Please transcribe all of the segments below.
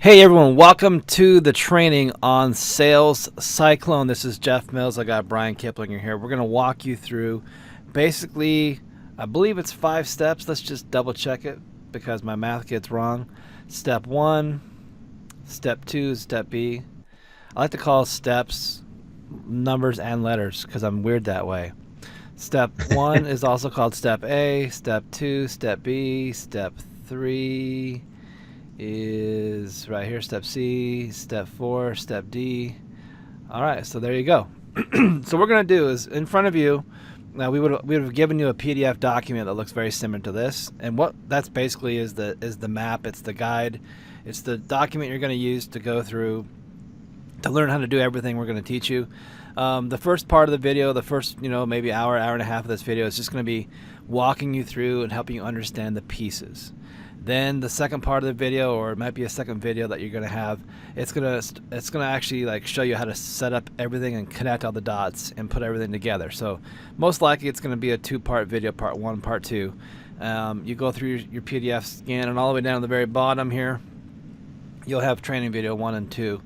Hey everyone, welcome to the training on Sales Cyclone. This is Jeff Mills. I got Brian Kiplinger here. We're going to walk you through basically, I believe it's 5 steps. Let's just double check it because my math gets wrong. Step 1, step 2, step B. I like to call steps numbers and letters because I'm weird that way. Step 1 is also called step A, step 2, step B, step 3 is right here, step C, step 4, step D. All right, so there you go. So what we're going to do is in front of you, now we would have given you a PDF document that looks very similar to this, and what that's basically is the map, it's the guide, it's the document you're going to use to go through to learn how to do everything we're going to teach you. The first part of the video, the first maybe hour and a half of this video is just going to be walking you through and helping you understand the pieces. Then the second part of the video, or it might be a second video that you're going to have, it's gonna actually like show you how to set up everything and connect all the dots and put everything together. So most likely it's going to be a 2-part video, part 1, part 2. You go through your PDF scan, and all the way down to the very bottom here, you'll have training video 1 and 2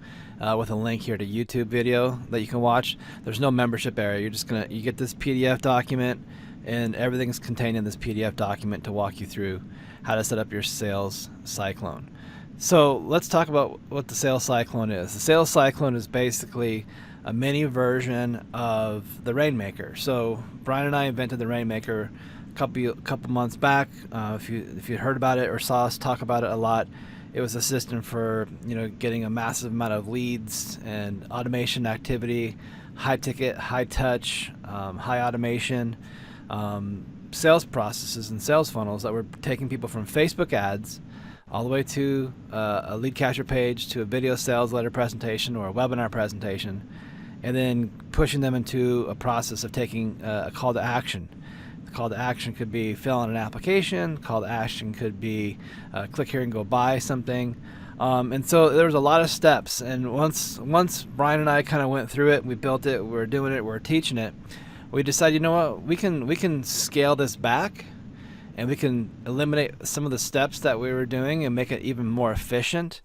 with a link here to YouTube video that you can watch. There's no membership area. You get this PDF document, and everything's contained in this PDF document to walk you through how to set up your Sales Cyclone. So let's talk about what the Sales Cyclone is. The Sales Cyclone is basically a mini version of the Rainmaker. So Brian and I invented the Rainmaker a couple months back. If you heard about it or saw us talk about it a lot, it was a system for getting a massive amount of leads and automation activity, high ticket, high touch, high automation. Sales processes and sales funnels that were taking people from Facebook ads all the way to a lead capture page, to a video sales letter presentation or a webinar presentation, and then pushing them into a process of taking a call to action. The call to action could be fill out an application. Call to action could be click here and go buy something. And so there was a lot of steps, and once Brian and I kind of went through it, we built it, we're doing it, we're teaching it, we decided, you know what, we can scale this back, and we can eliminate some of the steps that we were doing and make it even more efficient.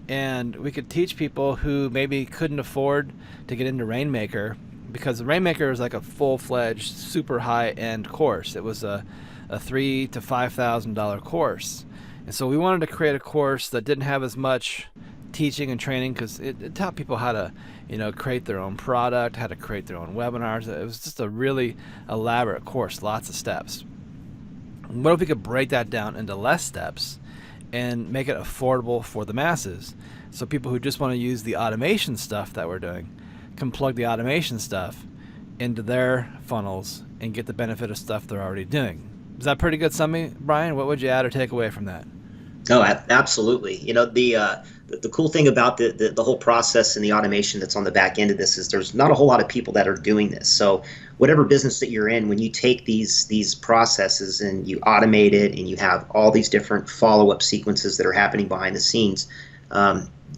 And we could teach people who maybe couldn't afford to get into Rainmaker, because the Rainmaker is like a full-fledged, super high-end course. It was a $3,000 to $5,000 course. And so we wanted to create a course that didn't have as much teaching and training, because it taught people how to create their own product, how to create their own webinars. It was just a really elaborate course, lots of steps. What if we could break that down into less steps and make it affordable for the masses, so people who just want to use the automation stuff that we're doing can plug the automation stuff into their funnels and get the benefit of stuff they're already doing. Is that pretty good summary, Brian? What would you add or take away from that? Oh, absolutely. The cool thing about the whole process and the automation that's on the back end of this is there's not a whole lot of people that are doing this. So whatever business that you're in, when you take these processes and you automate it, and you have all these different follow-up sequences that are happening behind the scenes,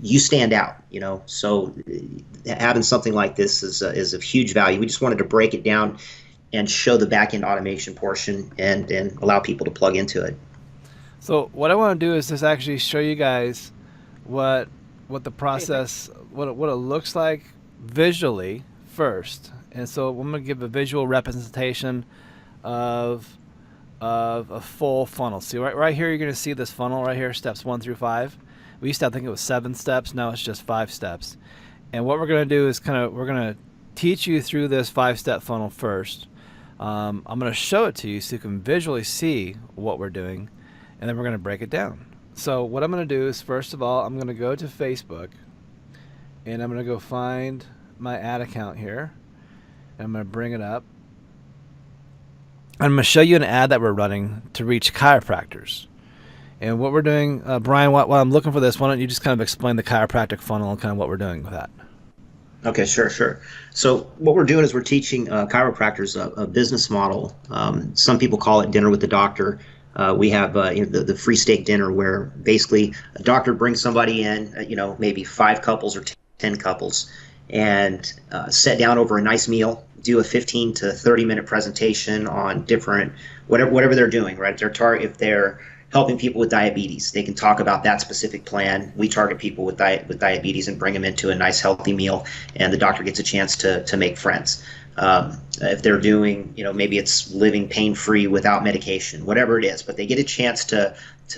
you stand out. So having something like this is of huge value. We just wanted to break it down and show the back end automation portion and allow people to plug into it. So what I want to do is just actually show you guys what the process, what it looks like visually first. And so I'm going to give a visual representation of a full funnel. See right here, you're going to see this funnel right here, steps 1 through 5. We used to think it was 7 steps. Now it's just 5 steps. And what we're going to do is we're going to teach you through this 5-step funnel first. I'm going to show it to you so you can visually see what we're doing, and then we're going to break it down. So what I'm going to do is, first of all, I'm going to go to Facebook, and I'm going to go find my ad account here. And I'm going to bring it up. I'm going to show you an ad that we're running to reach chiropractors. And what we're doing, Brian, while I'm looking for this, why don't you just kind of explain the chiropractic funnel and kind of what we're doing with that? Okay, sure. So what we're doing is we're teaching chiropractors a business model. Some people call it dinner with the doctor. We have the free steak dinner, where basically a doctor brings somebody in, maybe 5 couples or 10 couples, and sit down over a nice meal, do a 15 to 30 minute presentation on different whatever they're doing, right? If they're helping people with diabetes. They can talk about that specific plan. We target people with diabetes and bring them into a nice healthy meal, and the doctor gets a chance to make friends. If they're doing, maybe it's living pain-free without medication, whatever it is, but they get a chance to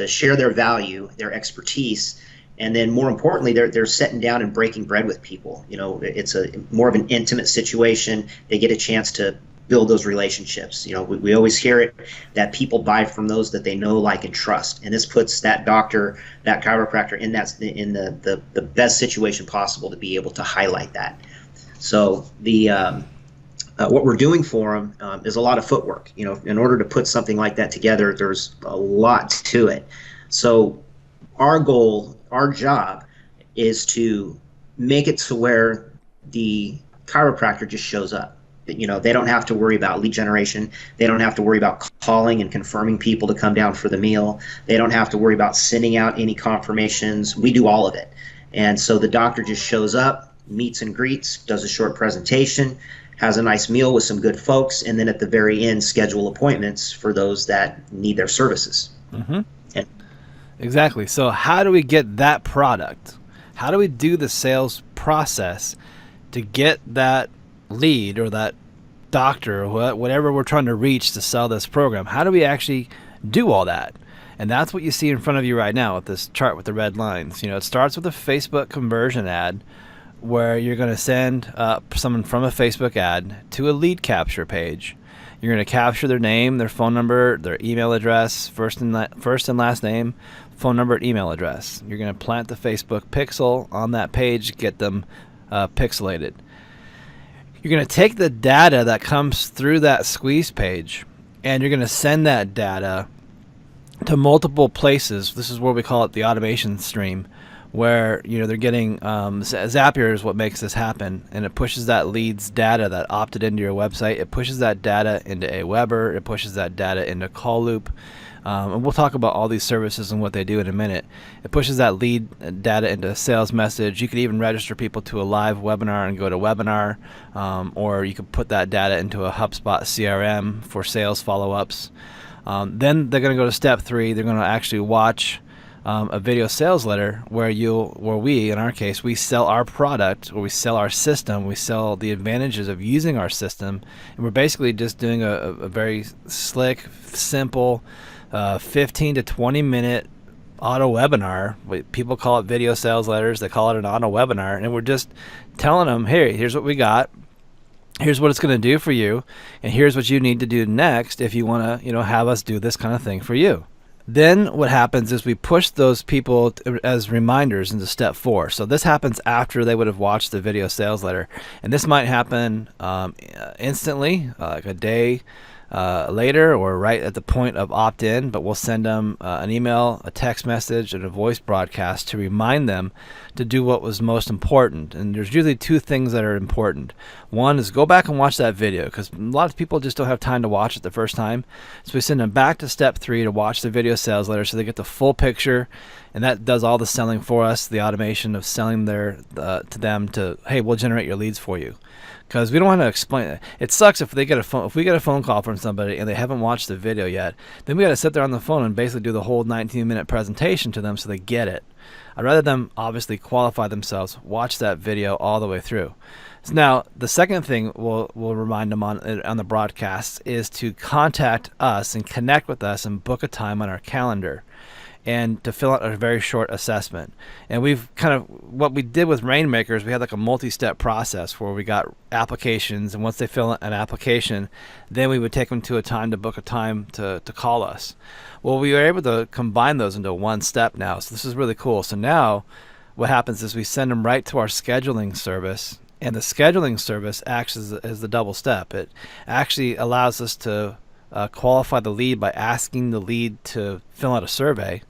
share their value, their expertise, and then more importantly, they're sitting down and breaking bread with people. It's a more of an intimate situation. They get a chance to build those relationships. We always hear it that people buy from those that they know, like, and trust, and this puts that doctor, that chiropractor, in the best situation possible to be able to highlight that. So what we're doing for them is a lot of footwork. In order to put something like that together, there's a lot to it. So our goal, our job, is to make it to where the chiropractor just shows up. They don't have to worry about lead generation. They don't have to worry about calling and confirming people to come down for the meal. They don't have to worry about sending out any confirmations. We do all of it. And so the doctor just shows up, meets and greets, does a short presentation, has a nice meal with some good folks, and then at the very end, schedule appointments for those that need their services. Mm-hmm. Exactly. So how do we get that product? How do we do the sales process to get that lead or that doctor or whatever we're trying to reach to sell this program? How do we actually do all that? And that's what you see in front of you right now with this chart with the red lines. It starts with a Facebook conversion ad where you're going to send someone from a Facebook ad to a lead capture page. You're going to capture their name, their phone number, their email address, first and last name, phone number, email address. You're going to plant the Facebook pixel on that page, get them pixelated. You're going to take the data that comes through that squeeze page, and you're going to send that data to multiple places. This is where we call it the automation stream, where they're getting Zapier is what makes this happen, and it pushes that leads data that opted into your website. It pushes that data into Aweber. It pushes that data into Call Loop. And we'll talk about all these services and what they do in a minute. It pushes that lead data into a sales message. You could even register people to a live webinar and go to webinar, or you could put that data into a HubSpot CRM for sales follow-ups. Then they're going to go to step 3. They're going to actually watch a video sales letter where we, in our case, we sell our product, or we sell our system, we sell the advantages of using our system, and we're basically just doing a very slick, simple 15 to 20 minute auto webinar. People call it video sales letters. They call it an auto webinar, and we're just telling them, hey, here's what we got. Here's what it's going to do for you, and here's what you need to do next if you want to, have us do this kind of thing for you. Then what happens is we push those people as reminders into step 4. So this happens after they would have watched the video sales letter, and this might happen instantly, like a day later or right at the point of opt-in, but we'll send them an email, a text message, and a voice broadcast to remind them to do what was most important. And there's usually 2 things that are important. One is go back and watch that video, because a lot of people just don't have time to watch it the first time. So we send them back to step 3 to watch the video sales letter so they get the full picture, and that does all the selling for us, the automation of selling to them to, hey, we'll generate your leads for you. Because we don't want to explain it. It sucks if we get a phone call from somebody and they haven't watched the video yet. Then we got to sit there on the phone and basically do the whole 19-minute presentation to them so they get it. I'd rather them obviously qualify themselves, watch that video all the way through. So now the second thing we'll remind them on the broadcast is to contact us and connect with us and book a time on our calendar, and to fill out a very short assessment. And we've kind of, what we did with Rainmakers, we had like a multi-step process where we got applications, and once they fill out an application, then we would take them to a time to book a time to call us. Well, we were able to combine those into one step now, so this is really cool. So now what happens is we send them right to our scheduling service, and the scheduling service acts as the double step. It actually allows us to qualify the lead by asking the lead to fill out a survey.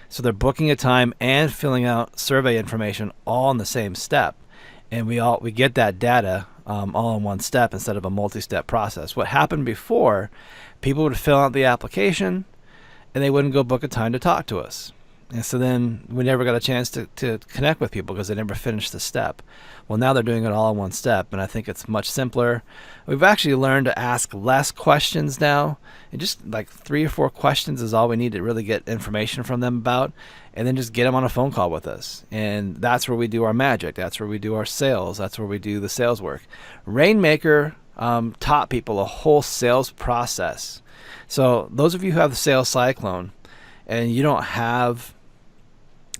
So they're booking a time and filling out survey information all in the same step, and we get that data all in one step instead of a multi-step process. What happened before, people would fill out the application and they wouldn't go book a time to talk to us. And so then we never got a chance to connect with people because they never finished the step. Well, now they're doing it all in one step, and I think it's much simpler. We've actually learned to ask less questions now, and just like 3 or 4 questions is all we need to really get information from them about, and then just get them on a phone call with us. And that's where we do our magic. That's where we do our sales. That's where we do the sales work. Rainmaker taught people a whole sales process. So those of you who have the sales cyclone and you don't have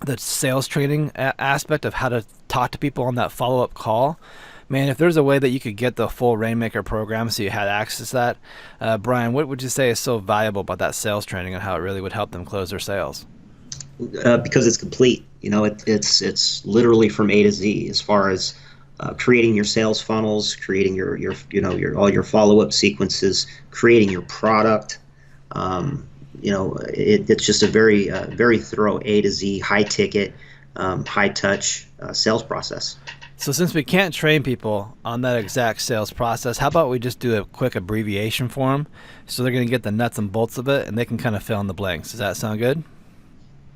the sales training aspect of how to talk to people on that follow-up call, man, if there's a way that you could get the full Rainmaker program so you had access to that, Brian, what would you say is so valuable about that sales training and how it really would help them close their sales? Because it's complete. It's literally from A to Z as far as creating your sales funnels, creating your all your follow-up sequences, creating your product. It's just a very thorough A to Z, high ticket, high touch sales process. So since we can't train people on that exact sales process, how about we just do a quick abbreviation for them so they're going to get the nuts and bolts of it and they can kind of fill in the blanks. Does that sound good?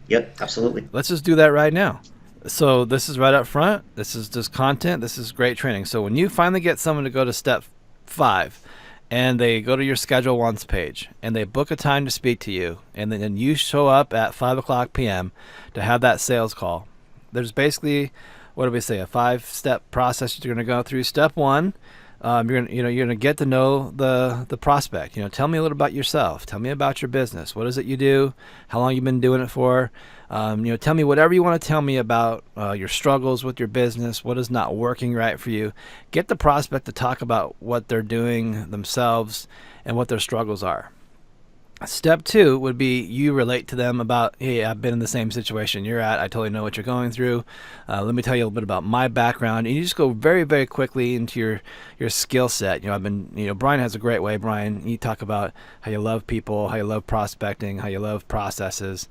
Yep, absolutely. Let's just do that right now. So this is right up front. This is just content. This is great training. So when you finally get someone to go to step 5 and they go to your schedule once page and they book a time to speak to you and then you show up at 5 p.m. to have that sales call, there's basically, what do we say, a 5-step process you're going to go through. Step 1, you're gonna get to know the prospect. Tell me a little about yourself. Tell me about your business. What is it you do? How long you been doing it for? Tell me whatever you want to tell me about your struggles with your business. What is not working right for you? Get the prospect to talk about what they're doing themselves and what their struggles are. Step 2 would be you relate to them about, hey, I've been in the same situation you're at. I totally know what you're going through. Let me tell you a little bit about my background. And you just go very, very quickly into your skill set. Brian has a great way. Brian, you talk about how you love people, how you love prospecting, how you love processes.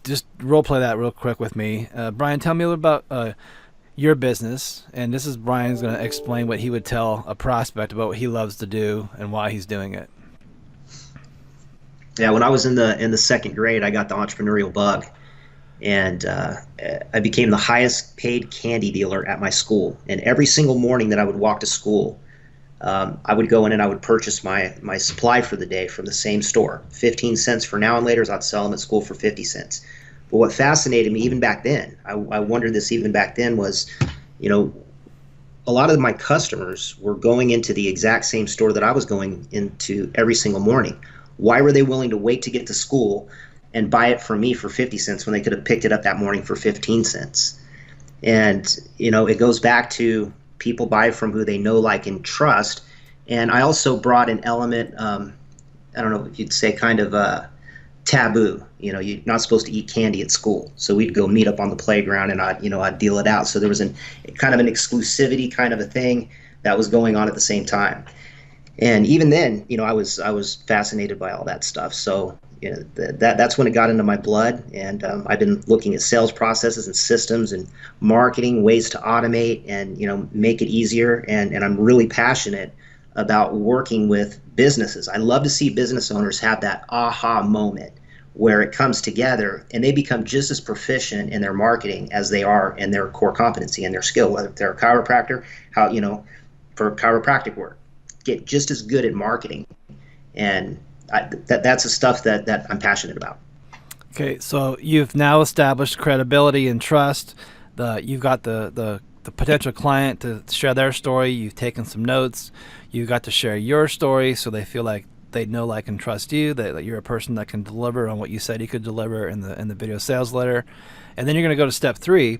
Just role play that real quick with me. Brian, tell me a little about your business. And this is Brian's going to explain what he would tell a prospect about what he loves to do and why he's doing it. Yeah, when I was in the second grade, I got the entrepreneurial bug, and I became the highest paid candy dealer at my school. And every single morning that I would walk to school, I would go in and I would purchase my supply for the day from the same store. 15 cents for Now and Laters, I'd sell them at school for 50 cents. But what fascinated me even back then, I wondered this even back then, was, a lot of my customers were going into the exact same store that I was going into every single morning. Why were they willing to wait to get to school and buy it from me for 50 cents when they could have picked it up that morning for 15 cents? And, it goes back to people buy from who they know, like, and trust. And I also brought an element, I don't know if you'd say kind of taboo. You're not supposed to eat candy at school. So we'd go meet up on the playground and I'd deal it out. So there was kind of an exclusivity kind of a thing that was going on at the same time. And even then, I was fascinated by all that stuff. So that's when it got into my blood. And I've been looking at sales processes and systems and marketing, ways to automate and make it easier. And I'm really passionate about working with businesses. I love to see business owners have that aha moment where it comes together and they become just as proficient in their marketing as they are in their core competency and their skill. Whether they're a chiropractor, for chiropractic work, get just as good at marketing. And that's the stuff that I'm passionate about. Okay, so you've now established credibility and trust. You've got the potential client to share their story. You've taken some notes. You've got to share your story so they feel like they know, like, and trust you, that you're a person that can deliver on what you said you could deliver in the video sales letter. And then you're going to go to step 3.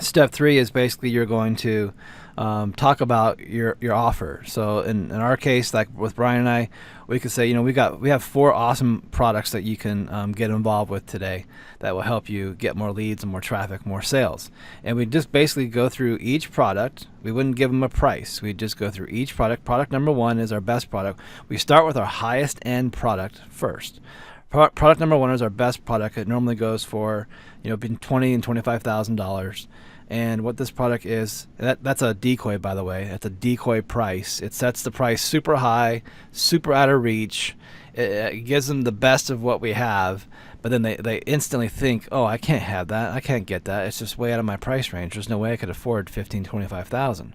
Step 3 is basically you're going to talk about your offer. So in our case, like with Brian and I, we could say, we have 4 awesome products that you can get involved with today that will help you get more leads and more traffic, more sales. And we just basically go through each product. We wouldn't give them a price. We just go through each product. Product number 1 is our best product. We start with our highest end product first. Product number 1 is our best product. It normally goes for between $20,000 and $25,000. And what this product is, that's a decoy, by the way. It's a decoy price. It sets the price super high, super out of reach. It gives them the best of what we have, but then they instantly think, oh, I can't have that, I can't get that, it's just way out of my price range, there's no way I could afford 15, 25,000.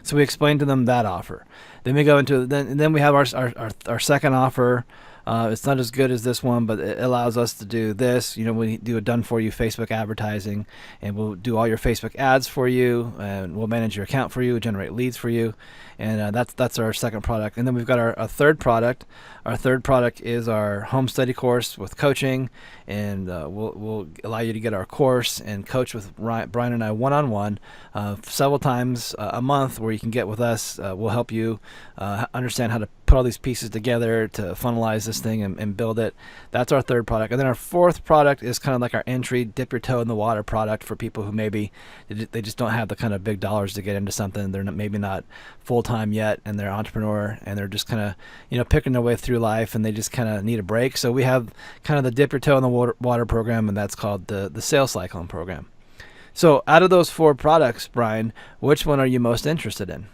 So we explain to them that offer. Then we go into then we have our second offer. It's not as good as this one, but it allows us to do this. We do a done-for-you Facebook advertising, and we'll do all your Facebook ads for you, and we'll manage your account for you, generate leads for you, and that's our second product. And then we've got our third product. Our third product is our home study course with coaching, and we'll allow you to get our course and coach with Brian and I one-on-one several times a month, where you can get with us. We'll help you understand how to put all these pieces together to funnelize this thing and build it. That's our third product. And then our fourth product is kind of like our entry, dip your toe in the water product for people who maybe they just don't have the kind of big dollars to get into something. They're maybe not full-time yet, and they're an entrepreneur, and they're just kind of picking their way through life, and they just kind of need a break. So we have kind of the dip your toe in the water program, and that's called the Sales Cyclone program. So out of those four products, Brian, which one are you most interested in?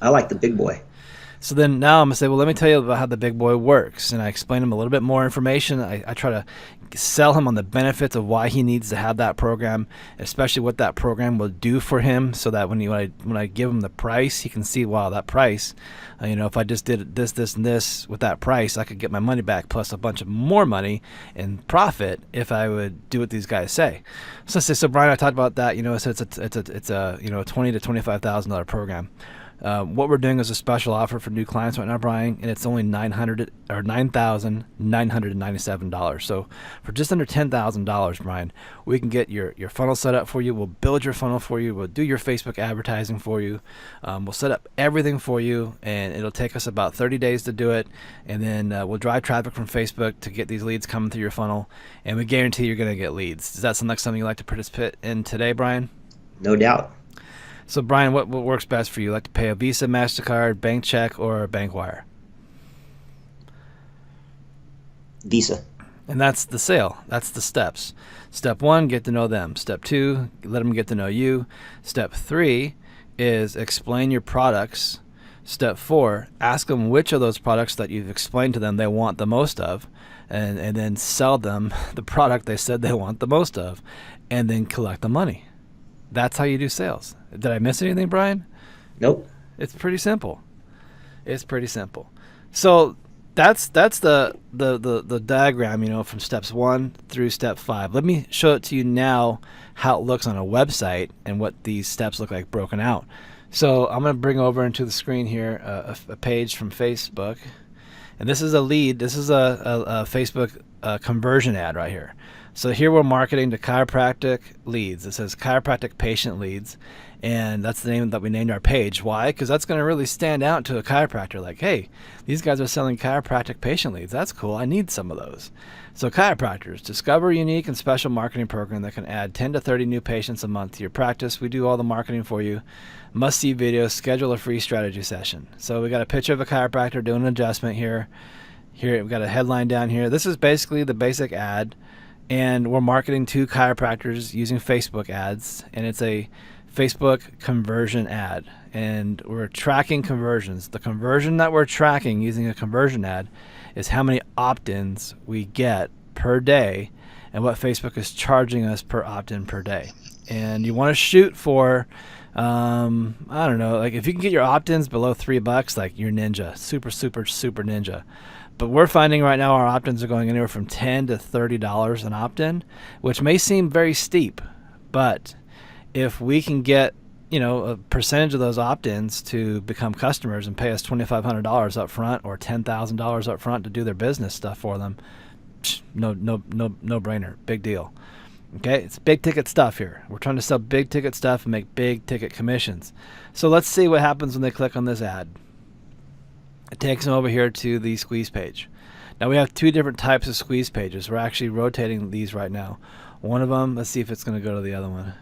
I like the big boy. So then now I'm going to say, well, let me tell you about how the big boy works. And I explain him a little bit more information. I try to sell him on the benefits of why he needs to have that program, especially what that program will do for him, so that when I give him the price, he can see, wow, that price, if I just did this, this, and this with that price, I could get my money back plus a bunch of more money in profit if I would do what these guys say. So Brian, I talked about that. So it's a $20,000 to $25,000 program. What we're doing is a special offer for new clients right now, Brian, and it's only $9,997. So for just under $10,000, Brian, we can get your funnel set up for you. We'll build your funnel for you. We'll do your Facebook advertising for you. We'll set up everything for you, and it'll take us about 30 days to do it. And then we'll drive traffic from Facebook to get these leads coming through your funnel, and we guarantee you're going to get leads. Does that sound like something you'd like to participate in today, Brian? No doubt. So, Brian, what works best for you? Like to pay a Visa, MasterCard, bank check, or a bank wire? Visa. And that's the sale. That's the steps. Step 1, get to know them. Step 2, let them get to know you. Step 3 is explain your products. Step 4, ask them which of those products that you've explained to them they want the most of, and then sell them the product they said they want the most of, and then collect the money. That's how you do sales. Did I miss anything, Brian? Nope. It's pretty simple. So that's the diagram, from steps 1 through step 5. Let me show it to you now how it looks on a website and what these steps look like broken out. So I'm going to bring over into the screen here a page from Facebook, and this is a lead. This is a Facebook conversion ad right here. So here we're marketing to chiropractic leads. It says chiropractic patient leads, and that's the name that we named our page. Why? Because that's going to really stand out to a chiropractor. Like, hey, these guys are selling chiropractic patient leads. That's cool. I need some of those. So chiropractors, discover a unique and special marketing program that can add 10 to 30 new patients a month to your practice. We do all the marketing for you. Must-see videos. Schedule a free strategy session. So we got a picture of a chiropractor doing an adjustment here. Here we've got a headline down here. This is basically the basic ad. And we're marketing to chiropractors using Facebook ads, and it's a Facebook conversion ad, and we're tracking conversions. The conversion that we're tracking using a conversion ad is how many opt-ins we get per day and what Facebook is charging us per opt-in per day. And you want to shoot for, I don't know, like if you can get your opt-ins below $3, like you're ninja, super ninja. But we're finding right now our opt-ins are going anywhere from $10 to $30 an opt-in, which may seem very steep, but if we can get a percentage of those opt-ins to become customers and pay us $2,500 up front or $10,000 up front to do their business stuff for them, no brainer, big deal. Okay, it's big ticket stuff here. We're trying to sell big ticket stuff and make big ticket commissions. So let's see what happens when they click on this ad. It takes them over here to the squeeze page. Now we have two different types of squeeze pages. We're actually rotating these right now. One of them, let's see if it's going to go to the other one.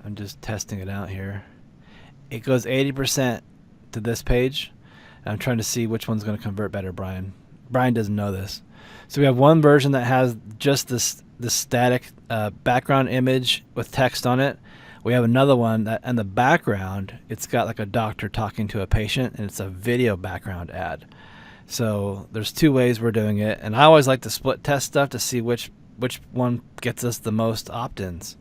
I'm just testing it out here. It goes 80% to this page. And I'm trying to see which one's going to convert better, Brian. Brian doesn't know this. So we have one version that has just this static background image with text on it. We have another one that in the background, it's got like a doctor talking to a patient, and it's a video background ad. So there's two ways we're doing it, and I always like to split test stuff to see which one gets us the most opt-ins.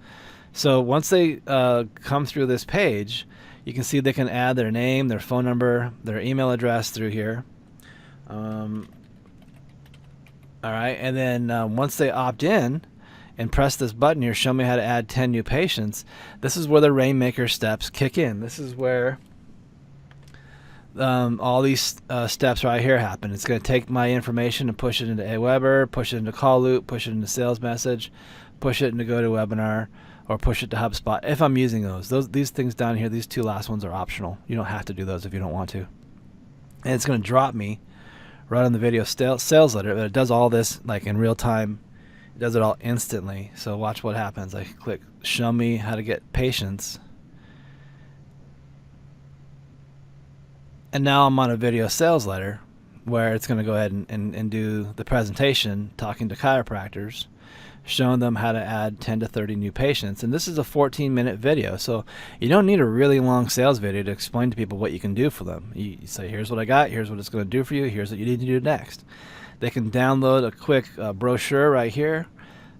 So once they come through this page, you can see they can add their name, their phone number, their email address through here. All right, and then once they opt in and press this button here, show me how to add 10 new patients, this is where the Rainmaker steps kick in. This is where all these steps right here happen. It's going to take my information and push it into Aweber, push it into Call Loop, push it into Sales Message, push it into GoToWebinar, or push it to HubSpot if I'm using these things down here. These two last ones are optional. You don't have to do those if you don't want to. And it's going to drop me right on the video sales letter, but it does all this like in real time. It does it all instantly. So watch what happens. I click show me how to get patients, and now I'm on a video sales letter where it's going to go ahead and do the presentation, talking to chiropractors, showing them how to add 10 to 30 new patients. And this is a 14-minute video, so you don't need a really long sales video to explain to people what you can do for them. You say, here's what I got, here's what it's going to do for you, here's what you need to do next. They can download a quick brochure right here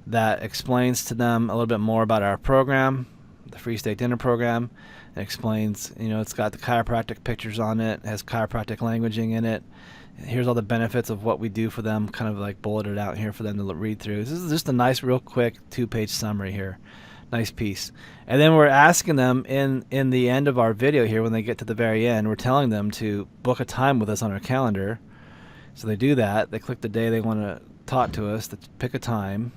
that explains to them a little bit more about our program, the Free Steak Dinner program. It explains, it's got the chiropractic pictures on it, has chiropractic languaging in it. Here's all the benefits of what we do for them, kind of like bulleted out here for them to read through. This is just a nice, real quick 2-page summary here. Nice piece. And then we're asking them in the end of our video here, when they get to the very end, we're telling them to book a time with us on our calendar. So they do that. They click the day they want to talk to us, they pick a time.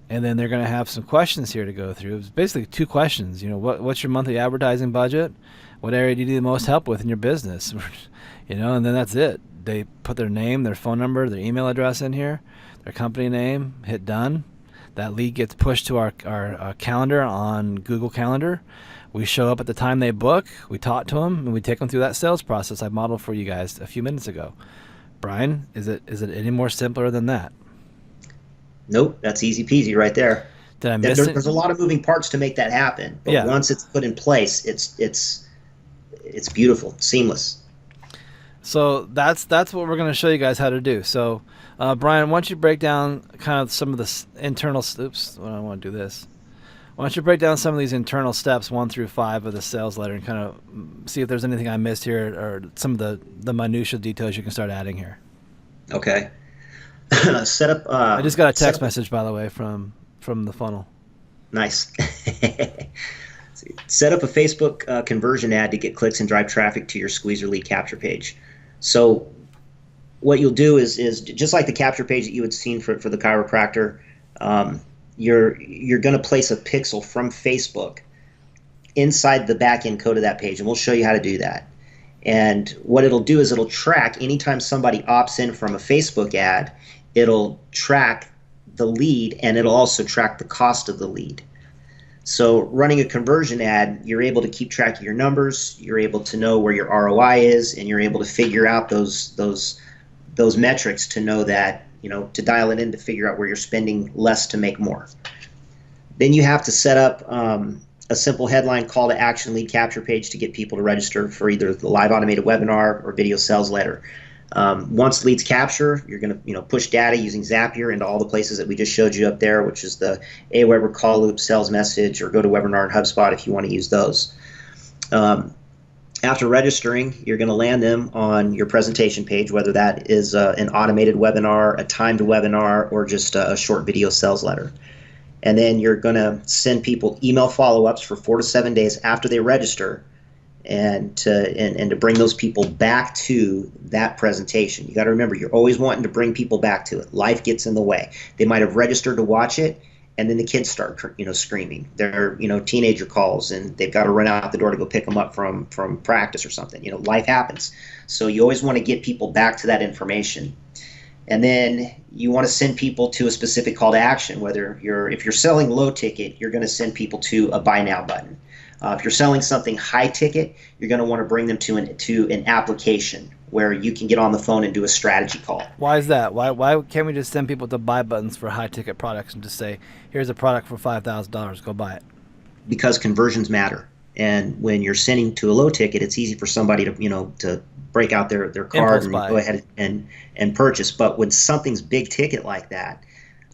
And then they're going to have some questions here to go through. It's basically 2 questions. What's your monthly advertising budget? What area do you need the most help with in your business? And then that's it. They put their name, their phone number, their email address in here, their company name, hit done. That lead gets pushed to our calendar on Google Calendar. We show up at the time they book, we talk to them, and we take them through that sales process I modeled for you guys a few minutes ago. Brian, is it any more simpler than that? Nope, that's easy peasy right there. Did I miss it? There's a lot of moving parts to make that happen, but once it's put in place, it's beautiful, seamless. So that's what we're going to show you guys how to do. So, Brian, why don't you break down kind of some of the internal. Oops, I don't want to do this. Why don't you break down some of these internal steps 1 through 5 of the sales letter and kind of see if there's anything I missed here or some of the minutia details you can start adding here. Okay. Set up. I just got a text message, by the way, from the funnel. Nice. Set up a Facebook conversion ad to get clicks and drive traffic to your Squeezer lead capture page. So what you'll do is just like the capture page that you had seen for the chiropractor, you're going to place a pixel from Facebook inside the back-end code of that page, and we'll show you how to do that. And what it'll do is it'll track anytime somebody opts in from a Facebook ad, it'll track the lead, and it'll also track the cost of the lead. So running a conversion ad, you're able to keep track of your numbers, you're able to know where your ROI is, and you're able to figure out those metrics to know that, to dial it in to figure out where you're spending less to make more. Then you have to set up a simple headline call to action lead capture page to get people to register for either the live automated webinar or video sales letter. Once leads capture, you're going to push data using Zapier into all the places that we just showed you up there, which is the Aweber, Call Loop, Sales Message, or GoToWebinar and HubSpot if you want to use those. After registering, you're going to land them on your presentation page, whether that is an automated webinar, a timed webinar, or just a short video sales letter. And then you're going to send people email follow-ups for 4 to 7 days after they register, and to bring those people back to that presentation. You got to remember, you're always wanting to bring people back to it. Life gets in the way. They might have registered to watch it, and then the kids start screaming. They're teenager calls, and they've got to run out the door to go pick them up from practice or something. Life happens. So you always want to get people back to that information. And then you want to send people to a specific call to action. If you're selling low ticket, you're going to send people to a buy now button. If you're selling something high ticket, you're going to want to bring them to an application where you can get on the phone and do a strategy call. Why is that? Why can't we just send people to buy buttons for high ticket products and just say, here's a product for $5,000, go buy it? Because conversions matter. And when you're sending to a low ticket, it's easy for somebody to, to break out their card Impulse and go buy. ahead and purchase. But when something's big ticket like that,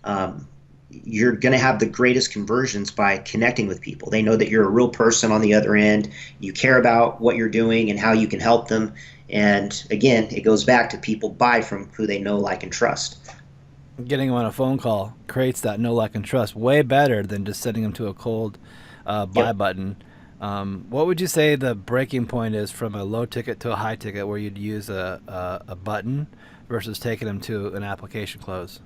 um, you're going to have the greatest conversions by connecting with people. They know that you're a real person on the other end. You care about what you're doing and how you can help them. And again, it goes back to people buy from who they know, like, and trust. Getting them on a phone call creates that know, like, and trust way better than just sending them to a cold buy Yep. button. What would you say the breaking point is from a low ticket to a high ticket where you'd use a button versus taking them to an application close?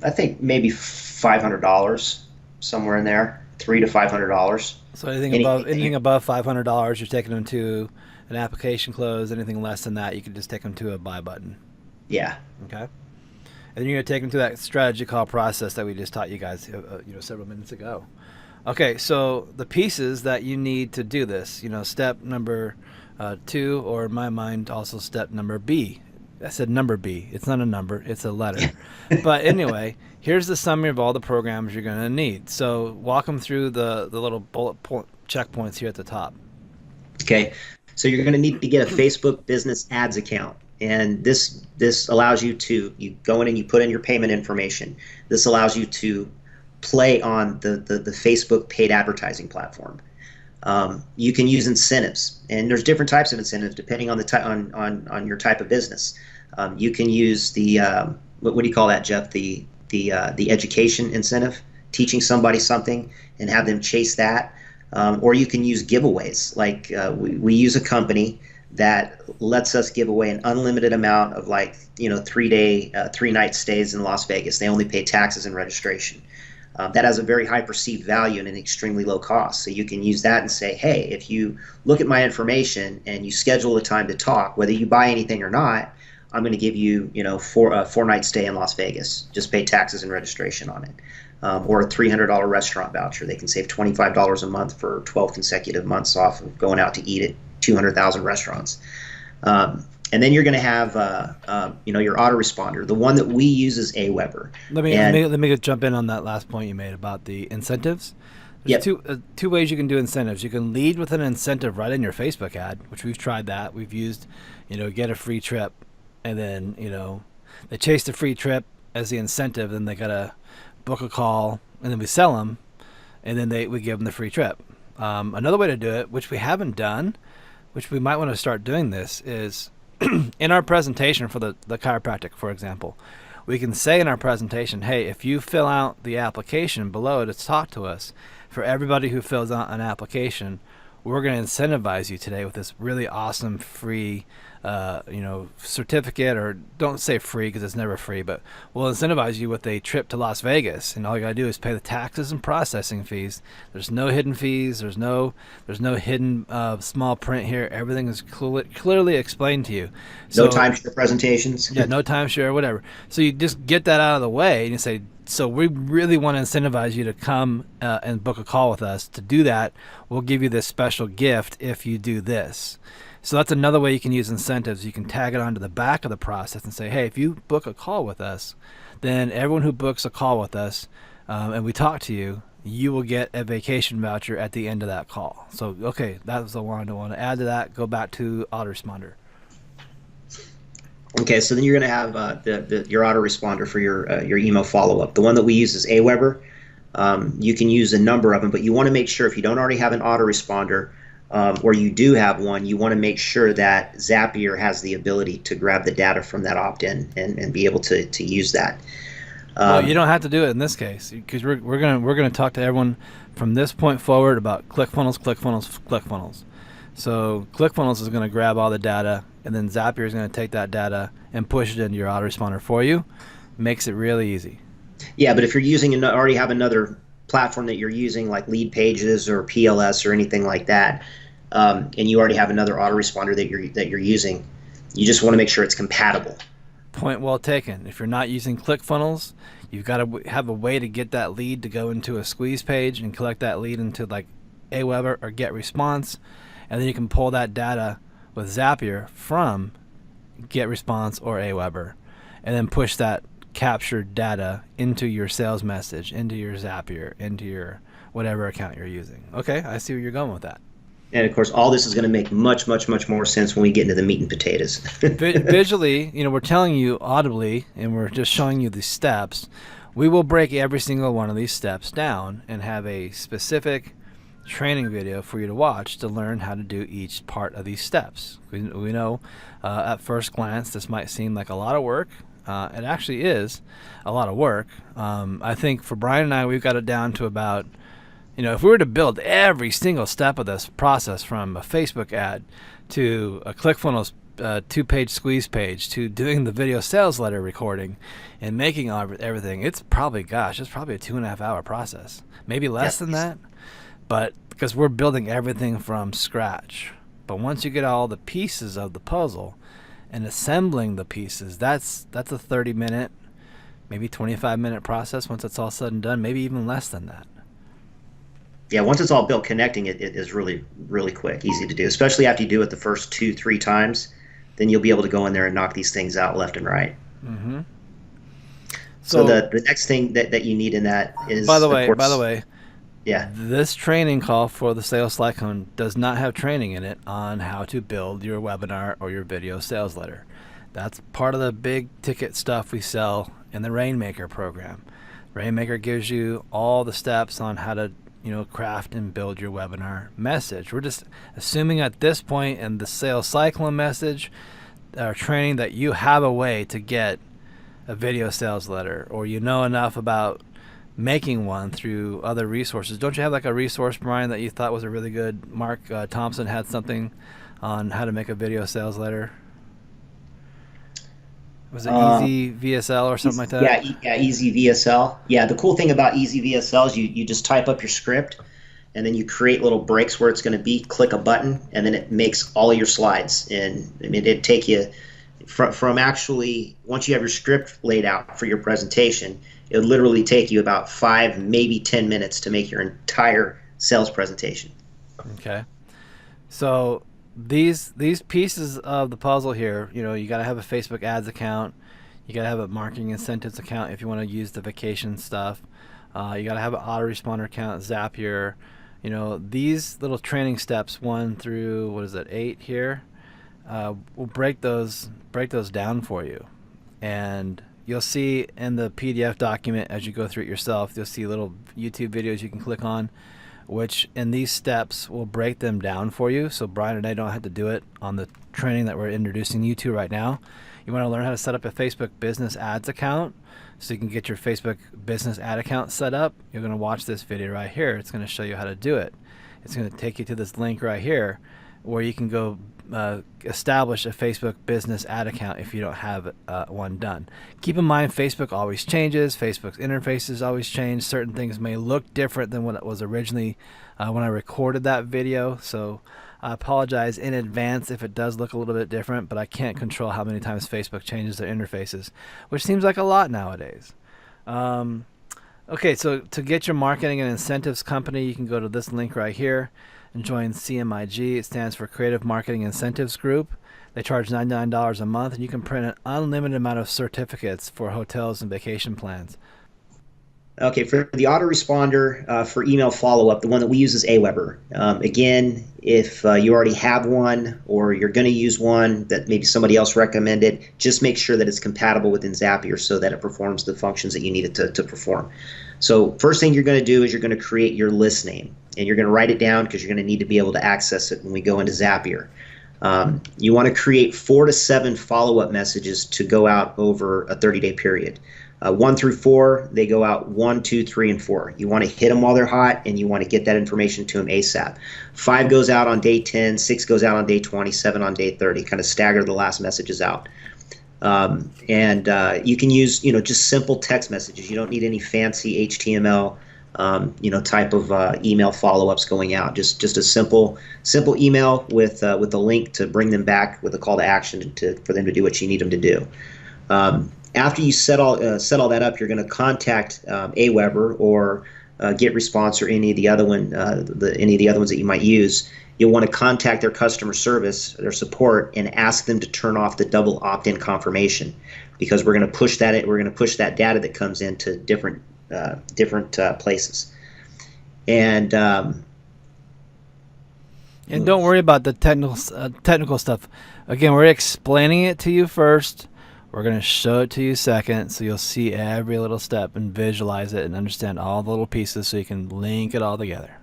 I think maybe $500, somewhere in there, $300 to $500. So anything above Anything. anything above $500, you're taking them to an application close. Anything less than that, you can just take them to a buy button. Yeah. Okay. And you're gonna take them to that strategy call process that we just taught you guys, several minutes ago. Okay, so the pieces that you need to do this, step number 2, or in my mind, also step number B. I said number B. It's not a number; it's a letter. But anyway, here's the summary of all the programs you're gonna need. So walk them through the little bullet point checkpoints here at the top. Okay. So you're going to need to get a Facebook business ads account. And this allows you go in and you put in your payment information. This allows you to play on the Facebook paid advertising platform. You can use incentives, and there's different types of incentives depending on on your type of business. You can use the what do you call that, Jeff? The education incentive, teaching somebody something and have them chase that. Or you can use giveaways. Like we use a company that lets us give away an unlimited amount of, like, 3 night stays in Las Vegas. They only pay taxes and registration. That has a very high perceived value and an extremely low cost. So you can use that and say, hey, if you look at my information and you schedule a time to talk, whether you buy anything or not, I'm going to give you, 4 night stay in Las Vegas. Just pay taxes and registration on it. Or a $300 restaurant voucher. They can save $25 a month for 12 consecutive months off of going out to eat at 200,000 restaurants. And then you're going to have, your autoresponder. The one that we use is Aweber. Let me let And me, let me jump in on that last point you made about the incentives. There's yep, two ways you can do incentives. You can lead with an incentive right in your Facebook ad, which we've tried that. We've used, get a free trip, and then they chase the free trip as the incentive, and they gotta book a call, and then we sell them, and then we give them the free trip. Another way to do it, which we haven't done, which we might want to start doing this, is in our presentation for the chiropractic, for example, we can say in our presentation, hey, if you fill out the application below to talk to us, for everybody who fills out an application, we're going to incentivize you today with this really awesome free certificate, or don't say free because it's never free, but we'll incentivize you with a trip to Las Vegas, and all you gotta do is pay the taxes and processing fees. There's no hidden fees. There's no hidden small print here. Everything is clearly explained to you. no So timeshare presentations. yeah, no timeshare, whatever. So you just get that out of the way, and you say, so we really want to incentivize you to come and book a call with us. To do that, we'll give you this special gift if you do this. So that's another way you can use incentives. You can tag it onto the back of the process and say, hey, if you book a call with us, then everyone who books a call with us and we talk to you, you will get a vacation voucher at the end of that call. So, okay, that was the one I want to add to that. Go back to autoresponder. Okay, so then you're going to have your autoresponder for your email follow-up. The one that we use is Aweber. You can use a number of them, but you want to make sure, if you don't already have an autoresponder, or you do have one, you want to make sure that Zapier has the ability to grab the data from that opt-in and be able to use that. Well, you don't have to do it in this case, because we're gonna talk to everyone from this point forward about ClickFunnels, ClickFunnels, ClickFunnels. So ClickFunnels is going to grab all the data, and then Zapier is going to take that data and push it into your autoresponder for you. Makes it really easy. Yeah, but if you're already have another platform that you're using, like Lead Pages or PLS or anything like that, and you already have another autoresponder that you're using, you just want to make sure it's compatible. Point well taken. If you're not using ClickFunnels, you've got to have a way to get that lead to go into a squeeze page and collect that lead into, like, Aweber or Get Response, and then you can pull that data with Zapier from Get Response or Aweber, and then push that captured data into your sales message, into your Zapier, into your whatever account you're using. Okay, I see where you're going with that. And of course, all this is going to make much, much, much more sense when we get into the meat and potatoes. Visually, we're telling you audibly, and we're just showing you the steps. We will break every single one of these steps down and have a specific training video for you to watch to learn how to do each part of these steps. We know at first glance this might seem like a lot of work. It actually is a lot of work. I think for Brian and I, we've got it down to about, if we were to build every single step of this process, from a Facebook ad to a ClickFunnels 2-page squeeze page to doing the video sales letter recording and making everything, it's probably a 2.5 hour process, maybe less than that. But because we're building everything from scratch. But once you get all the pieces of the puzzle and assembling the pieces, that's a 30-minute, maybe 25-minute process once it's all said and done, maybe even less than that. Yeah, once it's all built, connecting it is really, really quick, easy to do, especially after you do it the first 2-3 times. Then you'll be able to go in there and knock these things out left and right. Mm-hmm. So the next thing that you need in that is, by the way, yeah, this training call for the Sales Cyclone does not have training in it on how to build your webinar or your video sales letter. That's part of the big ticket stuff we sell in the Rainmaker program. Rainmaker gives you all the steps on how to craft and build your webinar message. We're just assuming at this point in the Sales Cyclone message or training that you have a way to get a video sales letter, or enough about making one through other resources. Don't you have like a resource, Brian, that you thought was a really good? Mark Thompson had something on how to make a video sales letter. Was it Easy VSL or something like that? Yeah, Easy VSL. Yeah, the cool thing about Easy VSL is you just type up your script, and then you create little breaks where it's going to be. Click a button, and then it makes all of your slides. And I mean, it'd take you from actually, once you have your script laid out for your presentation, it would literally take you about 5, maybe 10 minutes to make your entire sales presentation. Okay, so these pieces of the puzzle here, you got to have a Facebook ads account, you got to have a marketing incentives account if you want to use the vacation stuff, you got to have an autoresponder account, Zapier. These little training steps 1 through 8 here, we'll break those down for you, and you'll see in the PDF document as you go through it yourself, you'll see little YouTube videos you can click on, which in these steps will break them down for you, so Brian and I don't have to do it on the training that we're introducing you to right now. You want to learn how to set up a Facebook business ads account so you can get your Facebook business ad account set up. You're going to watch this video right here. It's going to show you how to do it. It's going to take you to this link right here where you can go establish a Facebook business ad account if you don't have one done. Keep in mind, Facebook always changes. Facebook's interfaces always change. Certain things may look different than what it was originally when I recorded that video. So I apologize in advance if it does look a little bit different, but I can't control how many times Facebook changes their interfaces, which seems like a lot nowadays. Okay, so to get your marketing and incentives company, you can go to this link right here and join CMIG. It stands for Creative Marketing Incentives Group. They charge $99 a month, and you can print an unlimited amount of certificates for hotels and vacation plans. Okay, for the autoresponder for email follow-up, the one that we use is Aweber. Again, if you already have one or you're going to use one that maybe somebody else recommended, just make sure that it's compatible within Zapier so that it performs the functions that you need it to perform. So first thing you're going to do is you're going to create your list name, and you're going to write it down because you're going to need to be able to access it when we go into Zapier. You want to create 4 to 7 follow-up messages to go out over a 30-day period. 1 through 4, they go out 1, 2, 3, and 4. You want to hit them while they're hot, and you want to get that information to them ASAP. 5 goes out on day 10, 6 goes out on day 20, 7 on day 30. Kind of stagger the last messages out. You can use just simple text messages. You don't need any fancy HTML type of email follow-ups going out. Just a simple email with a link to bring them back with a call to action for them to do what you need them to do. After you set all that up, you're going to contact Aweber or GetResponse or any of the other ones that you might use. You'll want to contact their customer service, their support, and ask them to turn off the double opt-in confirmation, because we're going to push that. We're going to push that data that comes into different places. And And don't worry about the technical stuff. Again, we're explaining it to you first. We're going to show it to you second, so you'll see every little step and visualize it and understand all the little pieces so you can link it all together.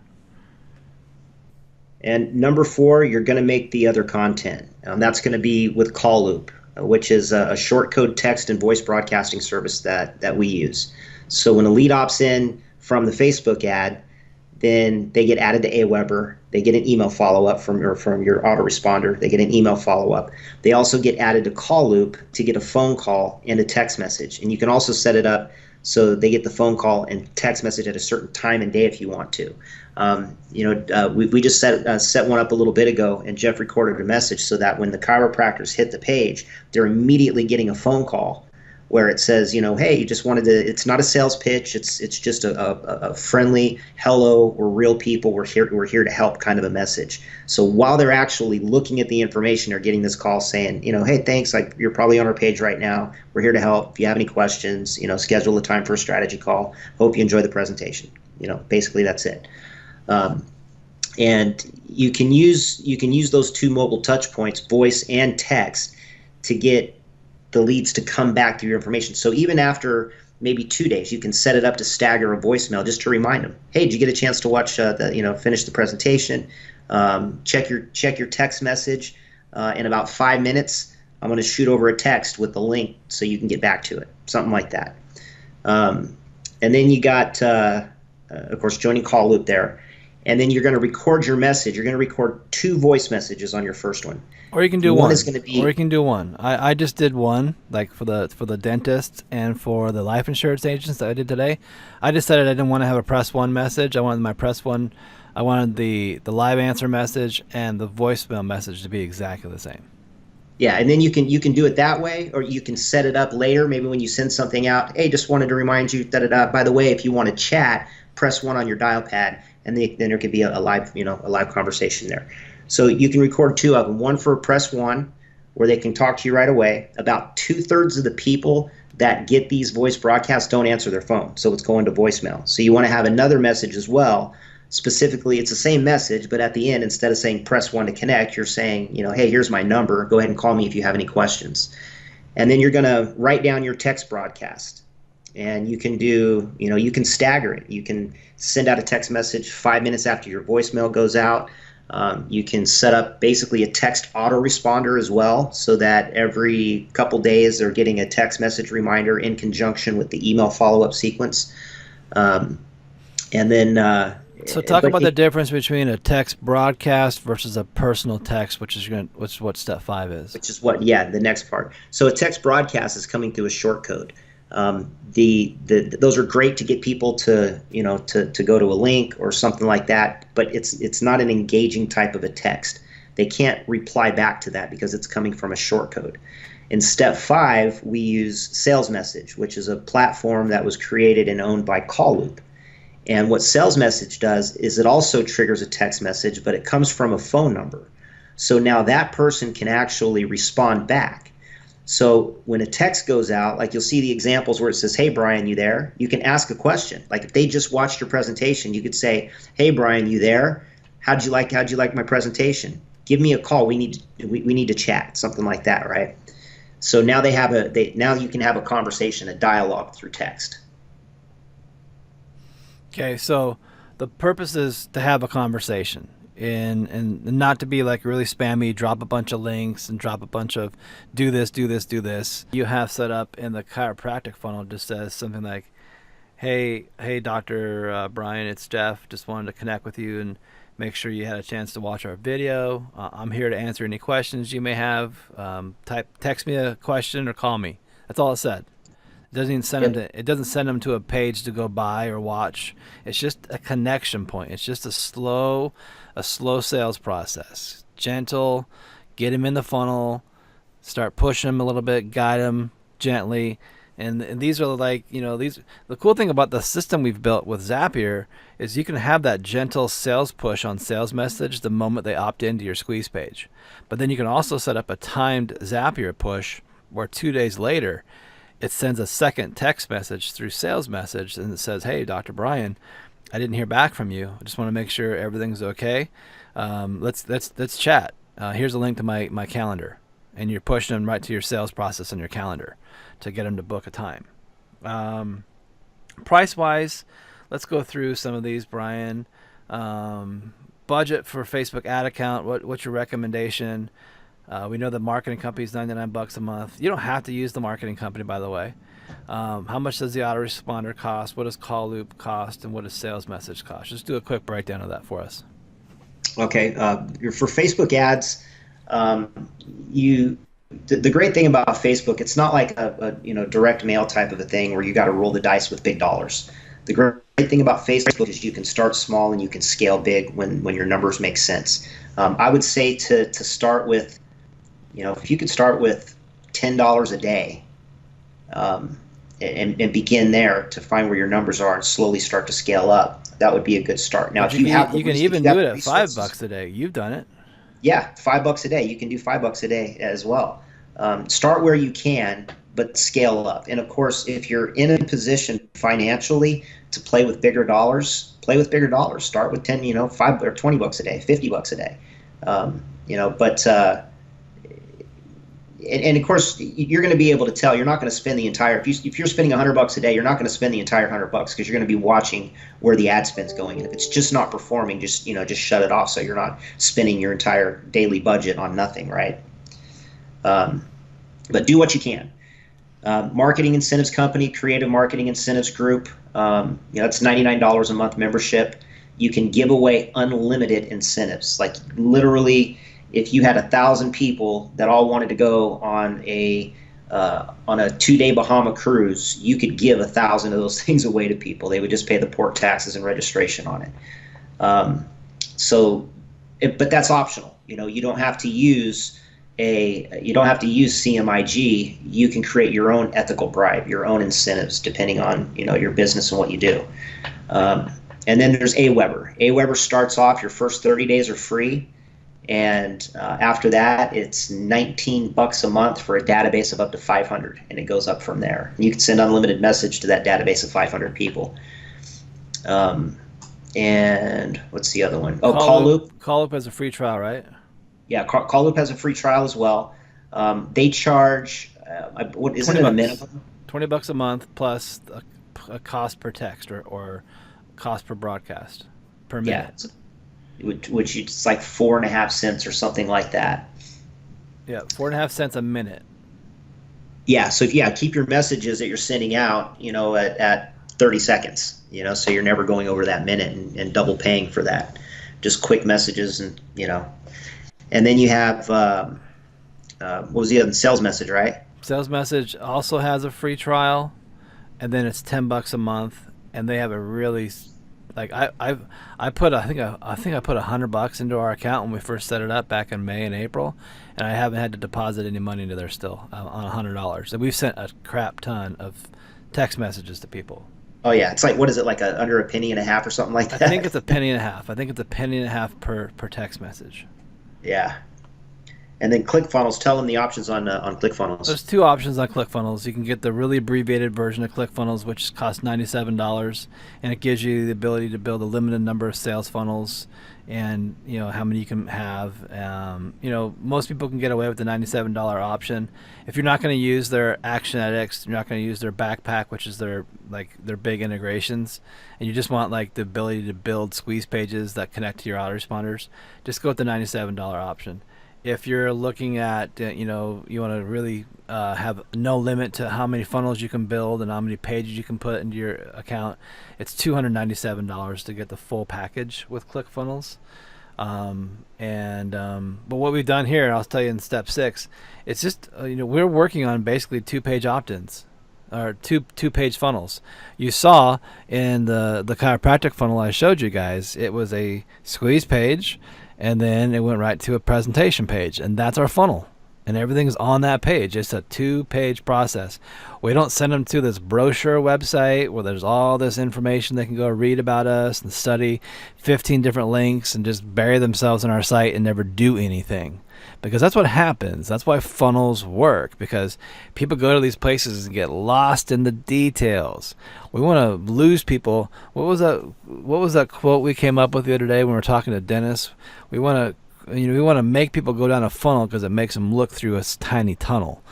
And number four, you're going to make the other content. That's going to be with Call Loop, which is a short code text and voice broadcasting service that we use. So when a lead opts in from the Facebook ad, then they get added to Aweber. They get an email follow-up from your autoresponder. They get an email follow-up. They also get added to Call Loop to get a phone call and a text message. And you can also set it up so they get the phone call and text message at a certain time and day if you want to. We just set one up a little bit ago, and Jeff recorded a message so that when the chiropractors hit the page, they're immediately getting a phone call where it says, hey, you just wanted to, it's not a sales pitch, it's just a friendly, hello, we're real people, we're here to help kind of a message. So while they're actually looking at the information, they're getting this call saying, hey, thanks, you're probably on our page right now, we're here to help. If you have any questions, schedule a time for a strategy call. Hope you enjoy the presentation. Basically that's it. And you can use those two mobile touch points, voice and text, to get the leads to come back to your information. So even after maybe 2 days, you can set it up to stagger a voicemail just to remind them, hey, did you get a chance to watch finish the presentation? Check your text message. In about 5 minutes, I'm going to shoot over a text with the link so you can get back to it, something like that. And then you got, of course, joining Call Loop there. And then you're going to record your message. You're going to record 2 voice messages on your first one. Or you can do one. Is going to be, or you can do one. I just did one, like for the dentist and for the life insurance agents that I did today. I decided I didn't want to have a press one message. I wanted my press one. I wanted the live answer message and the voicemail message to be exactly the same. Yeah, and then you can do it that way, or you can set it up later. Maybe when you send something out, hey, just wanted to remind you that by the way, if you want to chat, press 1 on your dial pad, and then there could be a live conversation there. So you can record 2 of them. One for press 1, where they can talk to you right away. About 2/3 of the people that get these voice broadcasts don't answer their phone, so it's going to voicemail. So you want to have another message as well. Specifically, it's the same message, but at the end, instead of saying press 1 to connect, you're saying, hey, here's my number. Go ahead and call me if you have any questions. And then you're going to write down your text broadcast. And you can stagger it. You can send out a text message 5 minutes after your voicemail goes out. You can set up basically a text autoresponder as well, so that every couple days they're getting a text message reminder in conjunction with the email follow-up sequence. And then so talk about the difference between a text broadcast versus a personal text, which is what step 5 is. Which is the next part. So a text broadcast is coming through a short code. Those are great to get people to go to a link or something like that, but it's not an engaging type of a text. They can't reply back to that because it's coming from a short code. In step 5, we use Sales Message, which is a platform that was created and owned by Call Loop. And what Sales Message does is it also triggers a text message, but it comes from a phone number. So now that person can actually respond back. So when a text goes out, like you'll see the examples where it says, hey, Brian, you there? You can ask a question. Like if they just watched your presentation, you could say, hey, Brian, you there? How'd you like my presentation? Give me a call. We need to chat, something like that, right? So now now you can have a conversation, a dialogue through text. Okay, so the purpose is to have a conversation and not to be like really spammy, drop a bunch of links and drop a bunch of do this. You have set up in the chiropractic funnel just says something like, hey, Dr. Brian, it's Jeff. Just wanted to connect with you and make sure you had a chance to watch our video. I'm here to answer any questions you may have. Text me a question or call me. That's all it said. It doesn't send them to a page to go buy or watch. It's just a connection point. It's just a slow sales process. Gentle, get them in the funnel, start pushing them a little bit, guide them gently. And these are like, the cool thing about the system we've built with Zapier is you can have that gentle sales push on Sales Message the moment they opt into your squeeze page. But then you can also set up a timed Zapier push where 2 days later, it sends a second text message through Sales Message and it says, hey, Dr. Brian, I didn't hear back from you. I just want to make sure everything's okay. Let's chat. Here's a link to my calendar, and you're pushing them right to your sales process on your calendar to get them to book a time. Price wise, let's go through some of these, Brian. Budget for Facebook ad account. What's your recommendation? We know the marketing company is $99 a month. You don't have to use the marketing company, by the way. How much does the autoresponder cost? What does call loop cost? And what does sales message cost? Just do a quick breakdown of that for us. Okay, for Facebook ads, the great thing about Facebook, it's not like a direct mail type of a thing where you got to roll the dice with big dollars. The great thing about Facebook is you can start small and you can scale big when your numbers make sense. I would say to start with, if you could start with $10 a day, and begin there to find where your numbers are and slowly start to scale up, that would be a good start. Now, But you can even do it at $5 a day. You've done it. Yeah, $5 a day. You can do $5 a day as well. Start where you can, but scale up. And of course, if you're in a position financially to play with bigger dollars, play with bigger dollars. Start with 10, $5 or $20 a day, $50 a day. And of course, you're going to be able to tell. You're not going to spend the entire. If you're spending $100 a day, you're not going to spend the entire $100 because you're going to be watching where the ad spend's going. And if it's just not performing, just shut it off so you're not spending your entire daily budget on nothing, right? But do what you can. Marketing incentives company, creative marketing incentives group. That's $99 a month membership. You can give away unlimited incentives, like literally. If you had 1,000 people that all wanted to go on a 2-day Bahama cruise, you could give 1,000 of those things away to people. They would just pay the port taxes and registration on it. But that's optional. You don't have to use CMIG. You can create your own ethical bribe, your own incentives, depending on your business and what you do. And then there's Aweber. Aweber starts off, your first 30 days are free. And after that, it's $19 a month for a database of up to 500, and it goes up from there. And you can send unlimited message to that database of 500 people. And what's the other one? Oh, Call Loop. Call Loop has a free trial, right? Yeah, Call Loop has a free trial as well. They charge, what isn't it a minimum? $20 a month plus a cost per text or cost per broadcast per minute. Yeah. Which it's like 4.5 cents or something like that. Yeah, 4.5 cents a minute. Yeah, so keep your messages that you're sending out, at 30 seconds, so you're never going over that minute and double paying for that. Just quick messages and then you have what was the other, sales message, right? Sales message also has a free trial, and then it's $10 a month, and they have a really. Like I think I put $100 into our account when we first set it up back in May and April, and I haven't had to deposit any money into there still on $100. And we've sent a crap ton of text messages to people. Oh yeah, it's like, what is it, like under a penny and a half or something like that? I think it's a penny and a half. I think it's a penny and a half per text message. Yeah. And then ClickFunnels, tell them the options on ClickFunnels. There's two options on ClickFunnels. You can get the really abbreviated version of ClickFunnels, which costs $97, and it gives you the ability to build a limited number of sales funnels, and how many you can have. Most people can get away with the $97 option. If you're not going to use their Actionetics, you're not going to use their Backpack, which is their big integrations, and you just want like the ability to build squeeze pages that connect to your autoresponders, just go with the $97 option. If you're looking at, you want to really have no limit to how many funnels you can build and how many pages you can put into your account, it's $297 to get the full package with ClickFunnels. But what we've done here, I'll tell you in step 6, it's just, we're working on basically 2-page opt-ins. Or two-page funnels. You saw in the chiropractic funnel I showed you guys, it was a squeeze page, and then it went right to a presentation page, and that's our funnel. and everything's on that page. It's a 2-page process. We don't send them to this brochure website where there's all this information they can go read about us and study 15 different links and just bury themselves in our site and never do anything. Because that's what happens. That's why funnels work, because people go to these places and get lost in the details. We want to lose people. What was that quote we came up with the other day when we were talking to Dennis? We want to make people go down a funnel because it makes them look through a tiny tunnel.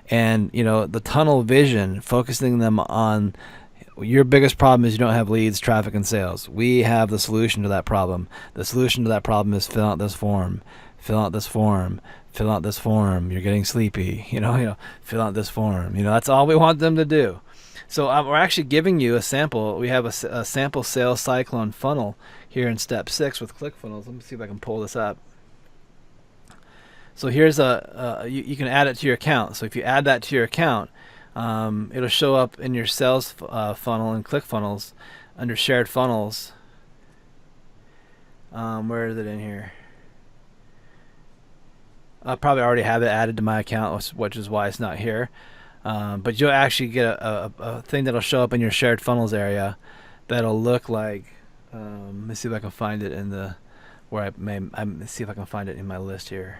And the tunnel vision, focusing them on your biggest problem is you don't have leads, traffic, and sales. We have the solution to that problem. The solution to that problem is fill out this form. Fill out this form. Fill out this form. You're getting sleepy. Fill out this form. That's all we want them to do. So we're actually giving you a sample. We have a sample sales Cyclone funnel here in step 6 with ClickFunnels. Let me see if I can pull this up. So here's you can add it to your account. So if you add that to your account, it'll show up in your sales funnel in ClickFunnels under shared funnels. Where is it in here? I probably already have it added to my account, which is why it's not here. But you'll actually get a thing that'll show up in your shared funnels area that'll look like, let me see if I can find it in the, see if I can find it in my list here.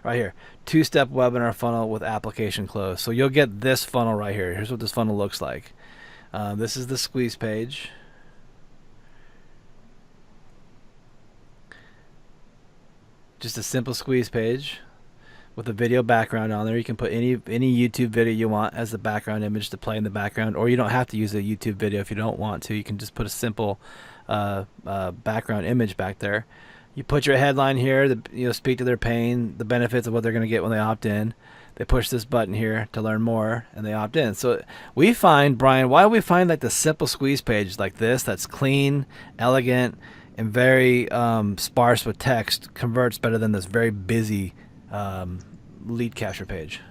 Right here, 2-step webinar funnel with application close. So you'll get this funnel right here. Here's what this funnel looks like. This is the squeeze page. Just a simple squeeze page with a video background on there. You can put any YouTube video you want as the background image to play in the background, or you don't have to use a YouTube video if you don't want to. You can just put a simple background image back there. You put your headline here, speak to their pain, the benefits of what they're going to get when they opt in. They push this button here to learn more, and they opt in. So we find, Brian, why do we find like the simple squeeze page like this, that's clean, elegant, and very sparse with text, converts better than this very busy lead capture page?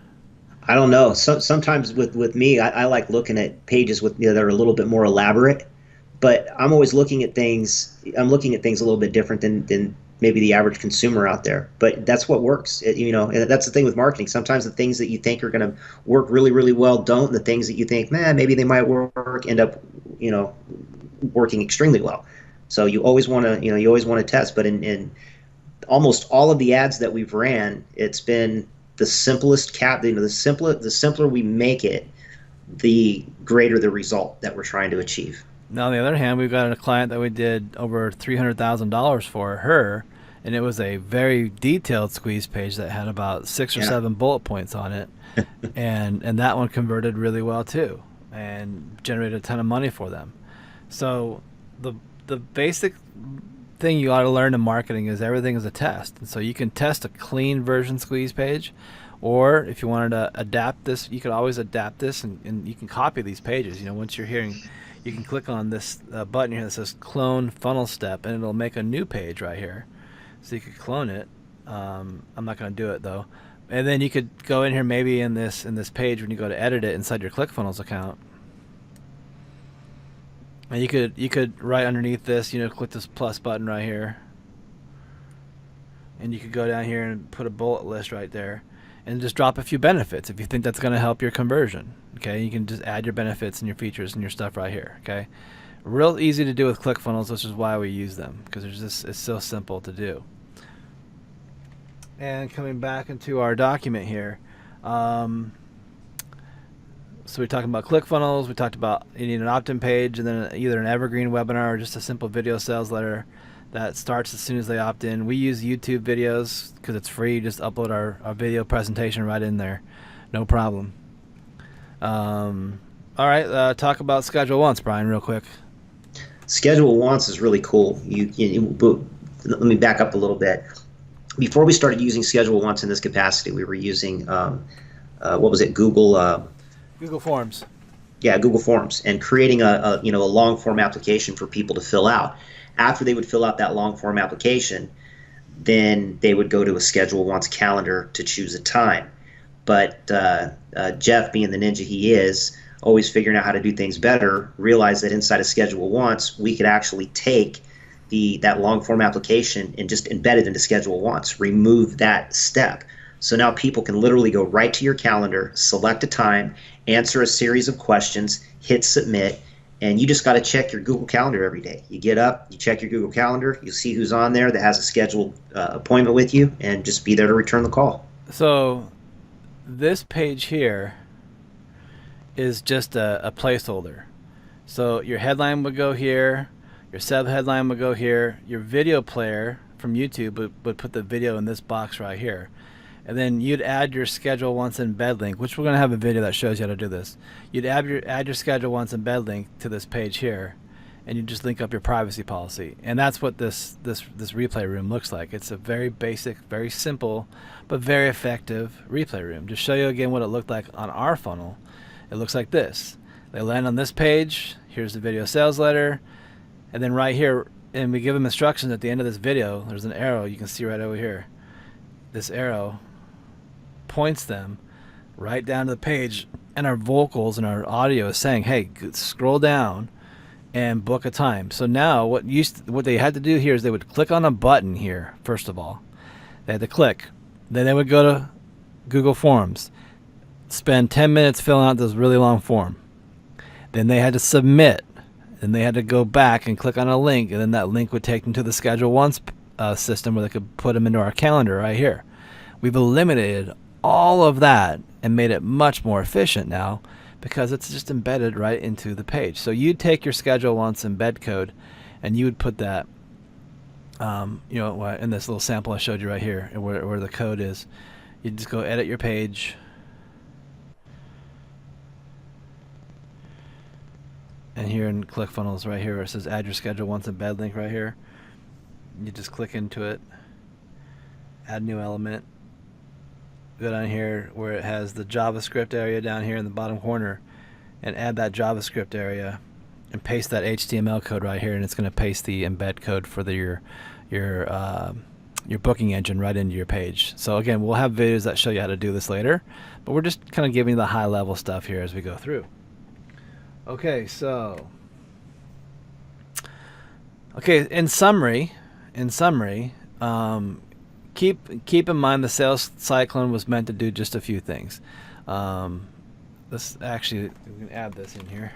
I don't know. Sometimes with me, I like looking at pages that are a little bit more elaborate. But I'm always looking at things. I'm looking at things a little bit different than maybe the average consumer out there. But that's what works. And that's the thing with marketing. Sometimes the things that you think are going to work really, really well don't. And the things that you think, man, maybe they might work, end up, working extremely well. So you always want to, test. But in almost all of the ads that we've ran, it's been the simplest the simpler we make it, the greater the result that we're trying to achieve. Now, on the other hand, we've got a client that we did over $300,000 for her, and it was a very detailed squeeze page that had about 6 or 7 bullet points on it, and that one converted really well too, and generated a ton of money for them. So the basic thing you ought to learn in marketing is everything is a test, and so you can test a clean version squeeze page, or if you wanted to adapt this, you could always adapt this, and you can copy these pages. Once you're hearing. You can click on this button here that says clone funnel step, and it'll make a new page right here. So you could clone it. I'm not going to do it though. And then you could go in here maybe in this page when you go to edit it inside your ClickFunnels account. And you could right underneath this, click this plus button right here. And you could go down here and put a bullet list right there. And just drop a few benefits if you think that's going to help your conversion. Okay, you can just add your benefits and your features and your stuff right here. Okay, real easy to do with ClickFunnels, which is why we use them, because it's so simple to do. And coming back into our document here, so we're talking about ClickFunnels. We talked about you need an opt-in page, and then either an evergreen webinar or just a simple video sales letter that starts as soon as they opt in. We use YouTube videos because it's free. Just upload our video presentation right in there, no problem. All right, talk about Schedule Once, Brian, real quick. Schedule Once is really cool. Let me back up a little bit. Before we started using Schedule Once in this capacity, we were using Google Forms. Yeah, Google Forms, and creating a long form application for people to fill out. After they would fill out that long form application, then they would go to a Schedule Once calendar to choose a time. But Jeff, being the ninja he is, always figuring out how to do things better, realized that inside of Schedule Once, we could actually take that long form application and just embed it into Schedule Once, remove that step. So now people can literally go right to your calendar, select a time, answer a series of questions, hit submit, and you just got to check your Google Calendar every day. You get up, you check your Google Calendar, you see who's on there that has a scheduled appointment with you, and just be there to return the call. So this page here is just a placeholder. So your headline would go here, your sub headline would go here, your video player from YouTube would put the video in this box right here. And then you'd add your schedule once in bed link, which we're going to have a video that shows you how to do this. You'd add your schedule once in bed link to this page here, and you just link up your privacy policy. And that's what this replay room looks like. It's a very basic, very simple, but very effective replay room. To show you again what it looked like on our funnel, it looks like this. They land on this page. Here's the video sales letter. And then right here, and we give them instructions at the end of this video. There's an arrow you can see right over here. This arrow points them right down to the page, and our vocals and our audio is saying, hey, scroll down and book a time. So now what they had to do here is they would click on a button here. First of all, they had to click. Then they would go to Google Forms, spend 10 minutes filling out this really long form. Then they had to submit. Then they had to go back and click on a link, and then that link would take them to the Schedule Once system where they could put them into our calendar right here. We've eliminated all of that and made it much more efficient now because it's just embedded right into the page. So you'd take your Schedule Once embed code and you would put that in this little sample I showed you right here where the code is. You just go edit your page, and here in ClickFunnels right here where it says add your Schedule Once embed link right here, you just click into it, add new element, go down here where it has the JavaScript area down here in the bottom corner, and add that JavaScript area and paste that HTML code right here, and it's going to paste the embed code for your booking engine right into your page. So again, we'll have videos that show you how to do this later, but we're just kind of giving you the high level stuff here as we go through. Okay, so in summary, keep in mind the sales Cyclone was meant to do just a few things. This actually, we can add this in here.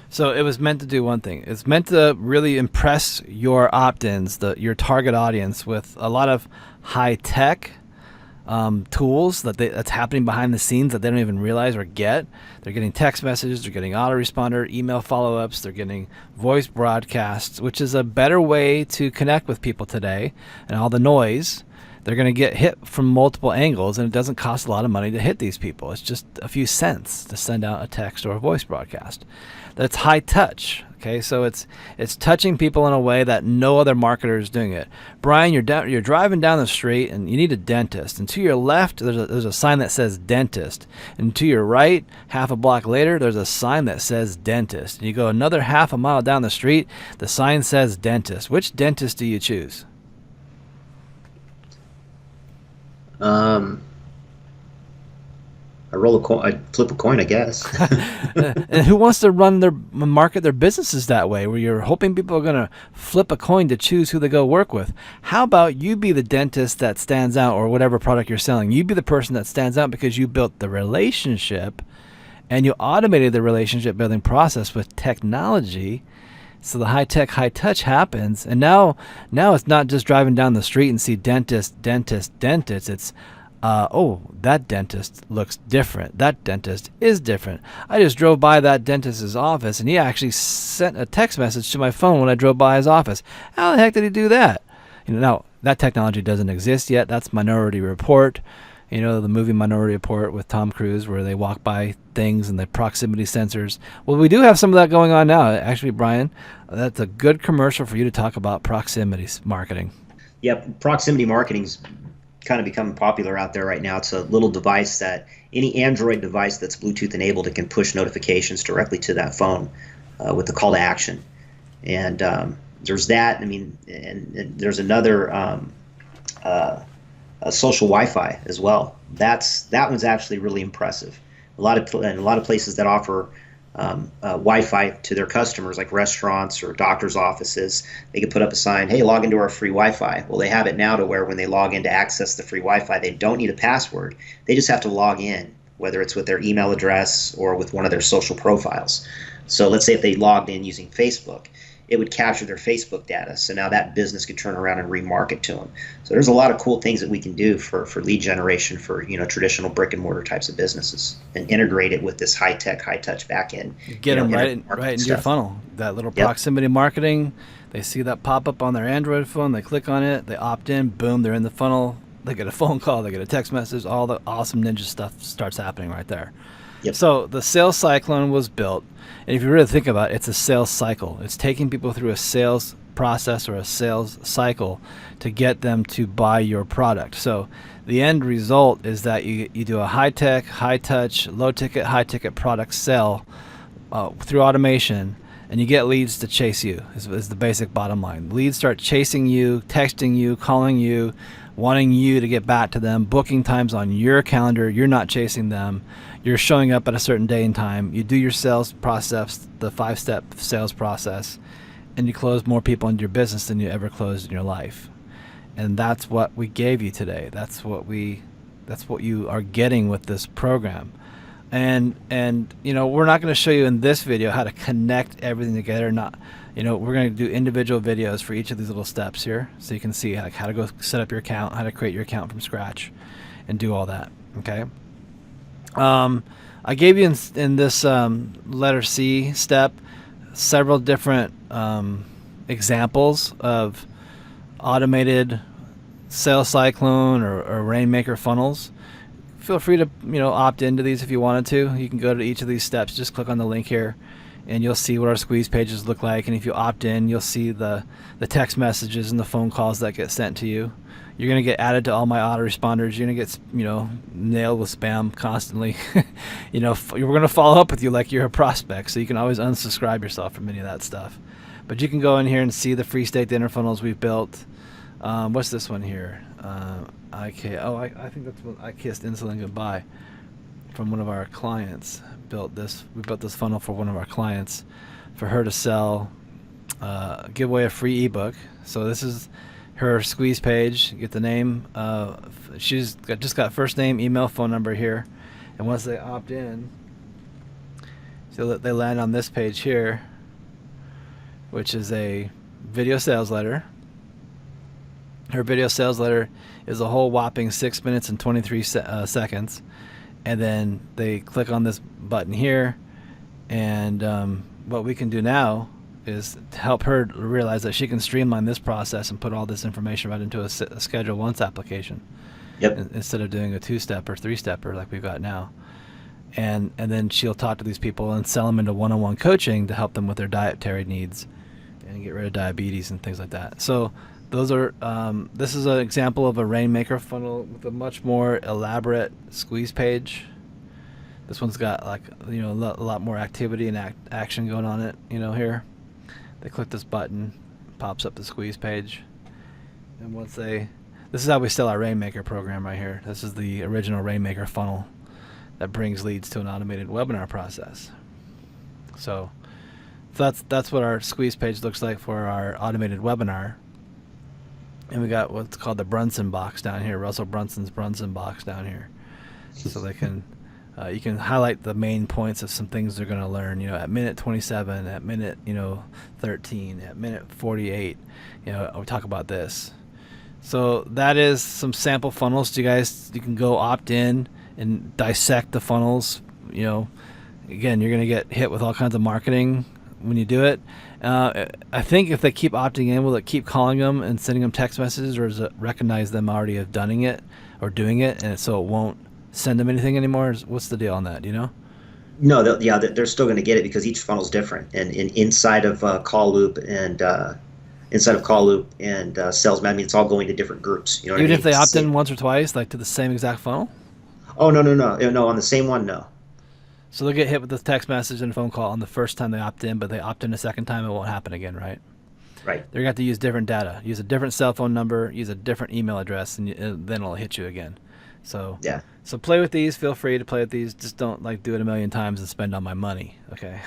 So it was meant to do one thing. It's meant to really impress your opt-ins, your target audience, with a lot of high-tech tools that's happening behind the scenes that they don't even realize or get. They're getting text messages, they're getting autoresponder, email follow-ups, they're getting voice broadcasts, which is a better way to connect with people today. And all the noise, they're going to get hit from multiple angles, and it doesn't cost a lot of money to hit these people. It's just a few cents to send out a text or a voice broadcast. That's high touch. Okay, so it's touching people in a way that no other marketer is doing it. Brian, you're driving down the street and you need a dentist, and to your left there's a sign that says dentist, and to your right, half a block later, there's a sign that says dentist. And you go another half a mile down the street, the sign says dentist. Which dentist do you choose? I roll a coin. I flip a coin, I guess. And who wants to market their businesses that way, where you're hoping people are going to flip a coin to choose who they go work with? How about you be the dentist that stands out, or whatever product you're selling? You be the person that stands out because you built the relationship and you automated the relationship building process with technology. So the high-tech, high-touch happens. And now it's not just driving down the street and see dentist. It's that dentist looks different. That dentist is different. I just drove by that dentist's office, and he actually sent a text message to my phone when I drove by his office. How the heck did he do that? Now, that technology doesn't exist yet. That's Minority Report. The movie Minority Report with Tom Cruise, where they walk by things and the proximity sensors. Well, we do have some of that going on now. Actually, Brian, that's a good commercial for you to talk about proximity marketing. Yeah, proximity marketing's kind of becoming popular out there right now. It's a little device that any Android device that's Bluetooth enabled, it can push notifications directly to that phone with the call to action. And there's that. And there's another social Wi-Fi as well. That one's actually really impressive. A lot of places that offer Wi-Fi to their customers, like restaurants or doctors' offices. They could put up a sign, "Hey, log into our free Wi-Fi." Well, they have it now to where when they log in to access the free Wi-Fi, they don't need a password. They just have to log in, whether it's with their email address or with one of their social profiles. So let's say if they logged in using Facebook, it would capture their Facebook data. So now that business could turn around and remarket to them. So there's a lot of cool things that we can do for lead generation for traditional brick and mortar types of businesses, and integrate it with this high tech, high touch back end. Get them right into your stuff. funnel. That little Yep. proximity marketing. They see that pop up on their Android phone. They click on it. They opt in. Boom, they're in the funnel. They get a phone call. They get a text message. All the awesome ninja stuff starts happening right there. Yep. So the sales cyclone was built, and if you really think about it, it's a sales cycle. It's taking people through a sales process or a sales cycle to get them to buy your product. So the end result is that you do a high-tech, high-touch, low-ticket, high-ticket product sell through automation, and you get leads to chase you, is the basic bottom line. Leads start chasing you, texting you, calling you, wanting you to get back to them, booking times on your calendar. You're not chasing them. You're showing up at a certain day and time. You do your sales process, the 5-step sales process, and you close more people into your business than you ever closed in your life. And that's what we gave you today. That's what you are getting with this program. And we're not going to show you in this video how to connect everything together. We're going to do individual videos for each of these little steps here, so you can see how to go set up your account, how to create your account from scratch, and do all that. Okay. I gave you in this letter C step several different examples of automated sales cyclone or rainmaker funnels. Feel free to opt into these if you wanted to. You can go to each of these steps, just click on the link here, and you'll see what our squeeze pages look like. And if you opt in, you'll see the text messages and the phone calls that get sent to you. You're going to get added to all my autoresponders. You're going to get nailed with spam constantly. We're going to follow up with you like you're a prospect, so you can always unsubscribe yourself from any of that stuff. But you can go in here and see the free state dinner funnels we've built. What's this one here? I think that's what I kissed insulin goodbye from one of our clients. We built this funnel for one of our clients for her to sell, give away a free ebook. So this is her squeeze page. Get the name. She's just got first name, email, phone number here, and once they opt in, so that they land on this page here, which is a video sales letter. Her video sales letter is a whole whopping 6 minutes and 23 seconds. And then they click on this button here. And what we can do now is to help her realize that she can streamline this process and put all this information right into a Schedule Once application. Yep. Instead of doing a 2-step or 3-stepper like we've got now. And then she'll talk to these people and sell them into one-on-one coaching to help them with their dietary needs and get rid of diabetes and things like that. So those are this is an example of a rainmaker funnel with a much more elaborate squeeze page. This one's got a lot more activity and action going on it. Here they click this button, pops up the squeeze page, and this is how we sell our rainmaker program right here. This is the original rainmaker funnel that brings leads to an automated webinar process. So that's what our squeeze page looks like for our automated webinar. And we got what's called the Brunson box down here, Russell Brunson's Brunson box down here. So they can, you can highlight the main points of some things they're going to learn, at minute 27, at minute, 13, at minute 48, we talk about this. So that is some sample funnels. You can go opt in and dissect the funnels. Again, you're going to get hit with all kinds of marketing when you do it. I think if they keep opting in, will it keep calling them and sending them text messages, or does it recognize them already have doing it, and so it won't send them anything anymore? What's the deal on that? Do you know? No, they're still going to get it because each funnel is different, and inside of Call Loop and Sales Map, it's all going to different groups. You know what Even I mean? if they opt in once or twice, like to the same exact funnel? Oh, no, on the same one, no. So they'll get hit with the text message and phone call on the first time they opt in, but they opt in a second time, it won't happen again, right? Right. They're going to have to use different data, use a different cell phone number, use a different email address, and then it'll hit you again. So Yeah. so play with these. Feel free to play with these. Just don't like do it a million times and spend all my money. Okay.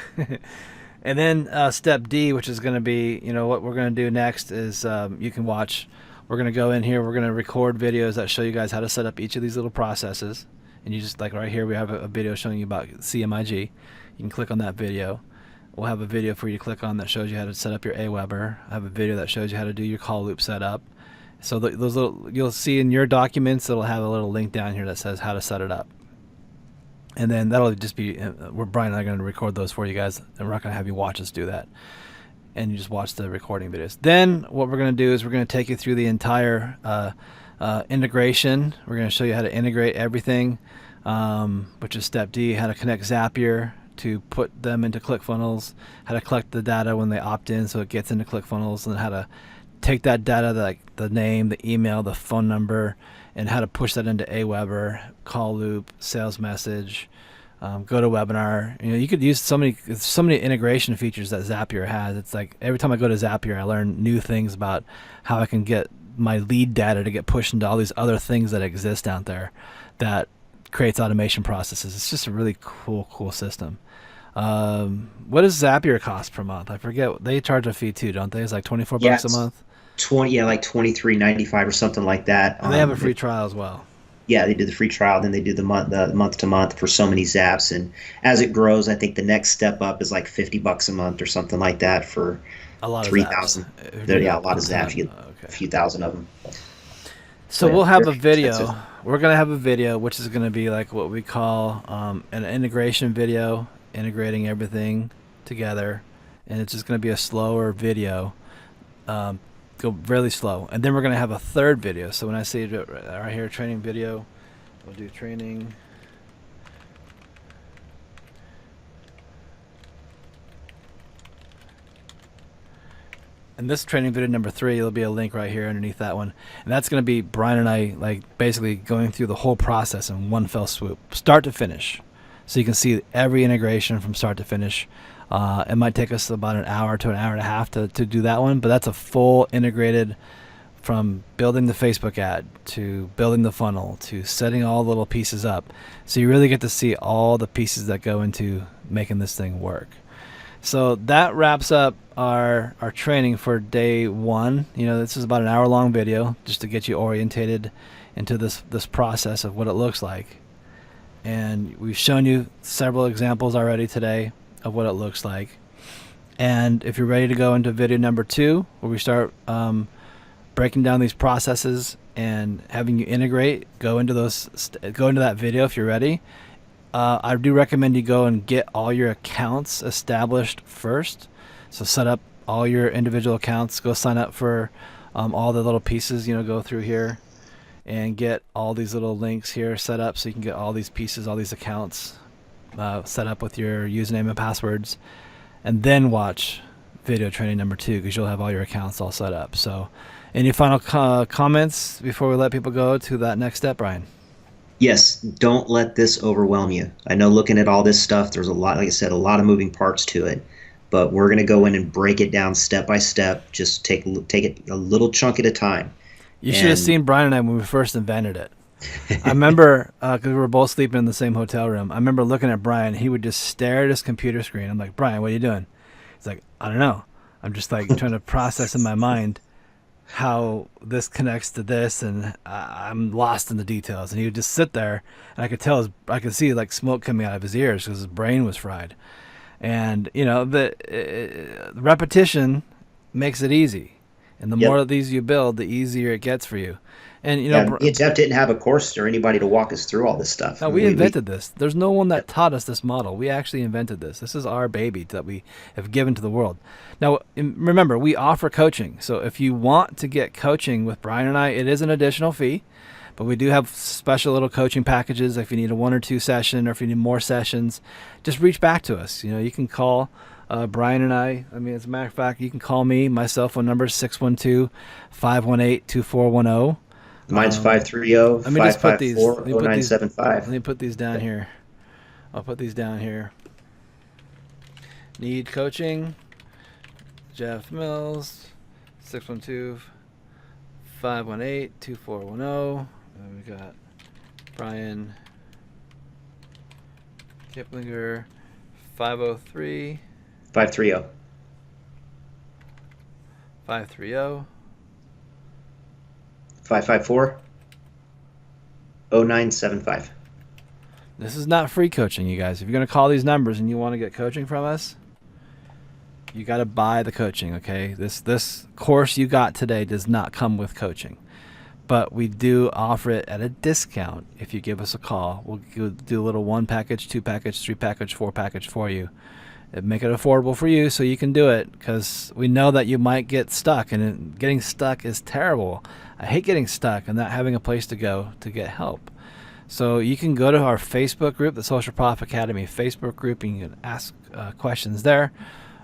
And then step D, which is going to be, what we're going to do next is you can watch. We're going to go in here. We're going to record videos that show you guys how to set up each of these little processes. And you just, like right here, we have a video showing you about CMIG. You can click on that video. We'll have a video for you to click on that shows you how to set up your Aweber. I have a video that shows you how to do your call loop setup. So those little, you'll see in your documents, it'll have a little link down here that says how to set it up. And then that'll just be, Brian and I are going to record those for you guys, and we're not going to have you watch us do that. And you just watch the recording videos. Then what we're going to do is we're going to take you through the entire integration. We're going to show you how to integrate everything, which is step D, how to connect Zapier to put them into ClickFunnels, how to collect the data when they opt in so it gets into ClickFunnels, and how to take that data, like the name, the email, the phone number, and how to push that into Aweber, call loop, sales message, go to webinar. You could use so many integration features that Zapier has. It's like every time I go to Zapier, I learn new things about how I can get my lead data to get pushed into all these other things that exist out there that creates automation processes. It's just a really cool system. What does Zapier cost per month? I forget. They charge a fee too, don't they? It's like $24 Yeah, a month. 20, yeah, like 23.95 or something like that. And they have a free trial as well. Yeah, they do the free trial, then they do the month to month for so many zaps, and as it grows, I think the next step up is like $50 a month or something like that for a lot 3,000. Yeah, a lot of zaps. You get a few thousand of them. So we'll have a video. We're gonna have a video, which is gonna be like what we call an integration video, integrating everything together, and it's just gonna be a slower video. Go really slow, and then we're gonna have a third video. So when I see it right here, training video, we'll do training. And this training video number 3, there'll be a link right here underneath that one, and that's gonna be Brian and I like basically going through the whole process in one fell swoop, start to finish, so you can see every integration from start to finish. It might take us about an hour to an hour and a half to do that one, but that's a full integrated from building the Facebook ad to building the funnel to setting all the little pieces up. So you really get to see all the pieces that go into making this thing work. So that wraps up our training for day 1. This is about an hour-long video just to get you orientated into this process of what it looks like. And we've shown you several examples already today of what it looks like. And if you're ready to go into video number 2, where we start breaking down these processes and having you integrate, go into that video if you're ready. I do recommend you go and get all your accounts established first. So set up all your individual accounts, go sign up for all the little pieces, go through here and get all these little links here set up so you can get all these pieces, all these accounts set up with your username and passwords, and then watch video training number 2 because you'll have all your accounts all set up. So any final comments before we let people go to that next step, Brian? Yes, don't let this overwhelm you. I know looking at all this stuff, there's a lot, like I said, a lot of moving parts to it, but we're going to go in and break it down step by step. Just take it a little chunk at a time. You should have seen Brian and I when we first invented it. I remember, because we were both sleeping in the same hotel room, I remember looking at Brian. He would just stare at his computer screen. I'm like, Brian, what are you doing? He's like, I don't know. I'm just like trying to process in my mind how this connects to this, and I'm lost in the details. And he would just sit there, and I could see like smoke coming out of his ears because his brain was fried. And the repetition makes it easy, and the more of these you build, the easier it gets for you. And Jeff didn't have a course or anybody to walk us through all this stuff. No, we invented this. There's no one that taught us this model. We actually invented this. This is our baby that we have given to the world. Now, remember, we offer coaching. So if you want to get coaching with Brian and I, it is an additional fee, but we do have special little coaching packages. If you need a 1 or 2 session, or if you need more sessions, just reach back to us. You can call Brian and I. As a matter of fact, you can call me. My cell phone number is 612-518-2410. Mine's 530-554-0975. Let me put these down here. I'll put these down here. Need coaching? Jeff Mills, 612-518-2410. And we got Brian Kiplinger, 503 530 530 554 0975. This is not free coaching, you guys. If you're going to call these numbers and you want to get coaching from us, you got to buy the coaching, okay? This course you got today does not come with coaching. But we do offer it at a discount if you give us a call. We'll do a little 1 package, 2 package, 3 package, 4 package for you. It'd make it affordable for you so you can do it, because we know that you might get stuck, and getting stuck is terrible. I hate getting stuck and not having a place to go to get help. So you can go to our Facebook group, the Social Prof Academy Facebook group, and you can ask questions there.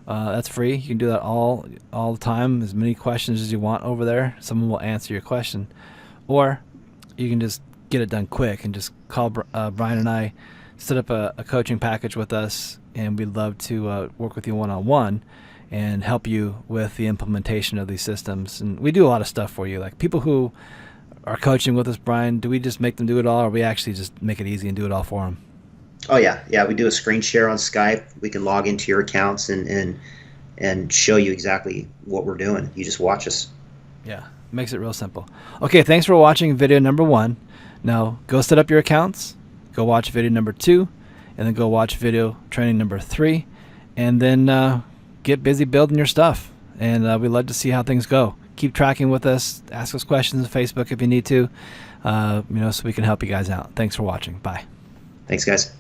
That's free. You can do that all the time, as many questions as you want over there. Someone will answer your question. Or you can just get it done quick and just call Brian and I, set up a coaching package with us, and we'd love to work with you one-on-one and help you with the implementation of these systems. And we do a lot of stuff for you. Like people who are coaching with us, Brian, do we just make them do it all, or we actually just make it easy and do it all for them? Oh yeah, we do a screen share on Skype. We can log into your accounts and show you exactly what we're doing. You just watch us. Yeah, makes it real simple. Okay, thanks for watching video number 1. Now go set up your accounts, go watch video number 2, and then go watch video training number 3, and then get busy building your stuff. And we'd love to see how things go. Keep tracking with us. Ask us questions on Facebook if you need to, so we can help you guys out. Thanks for watching. Bye. Thanks, guys.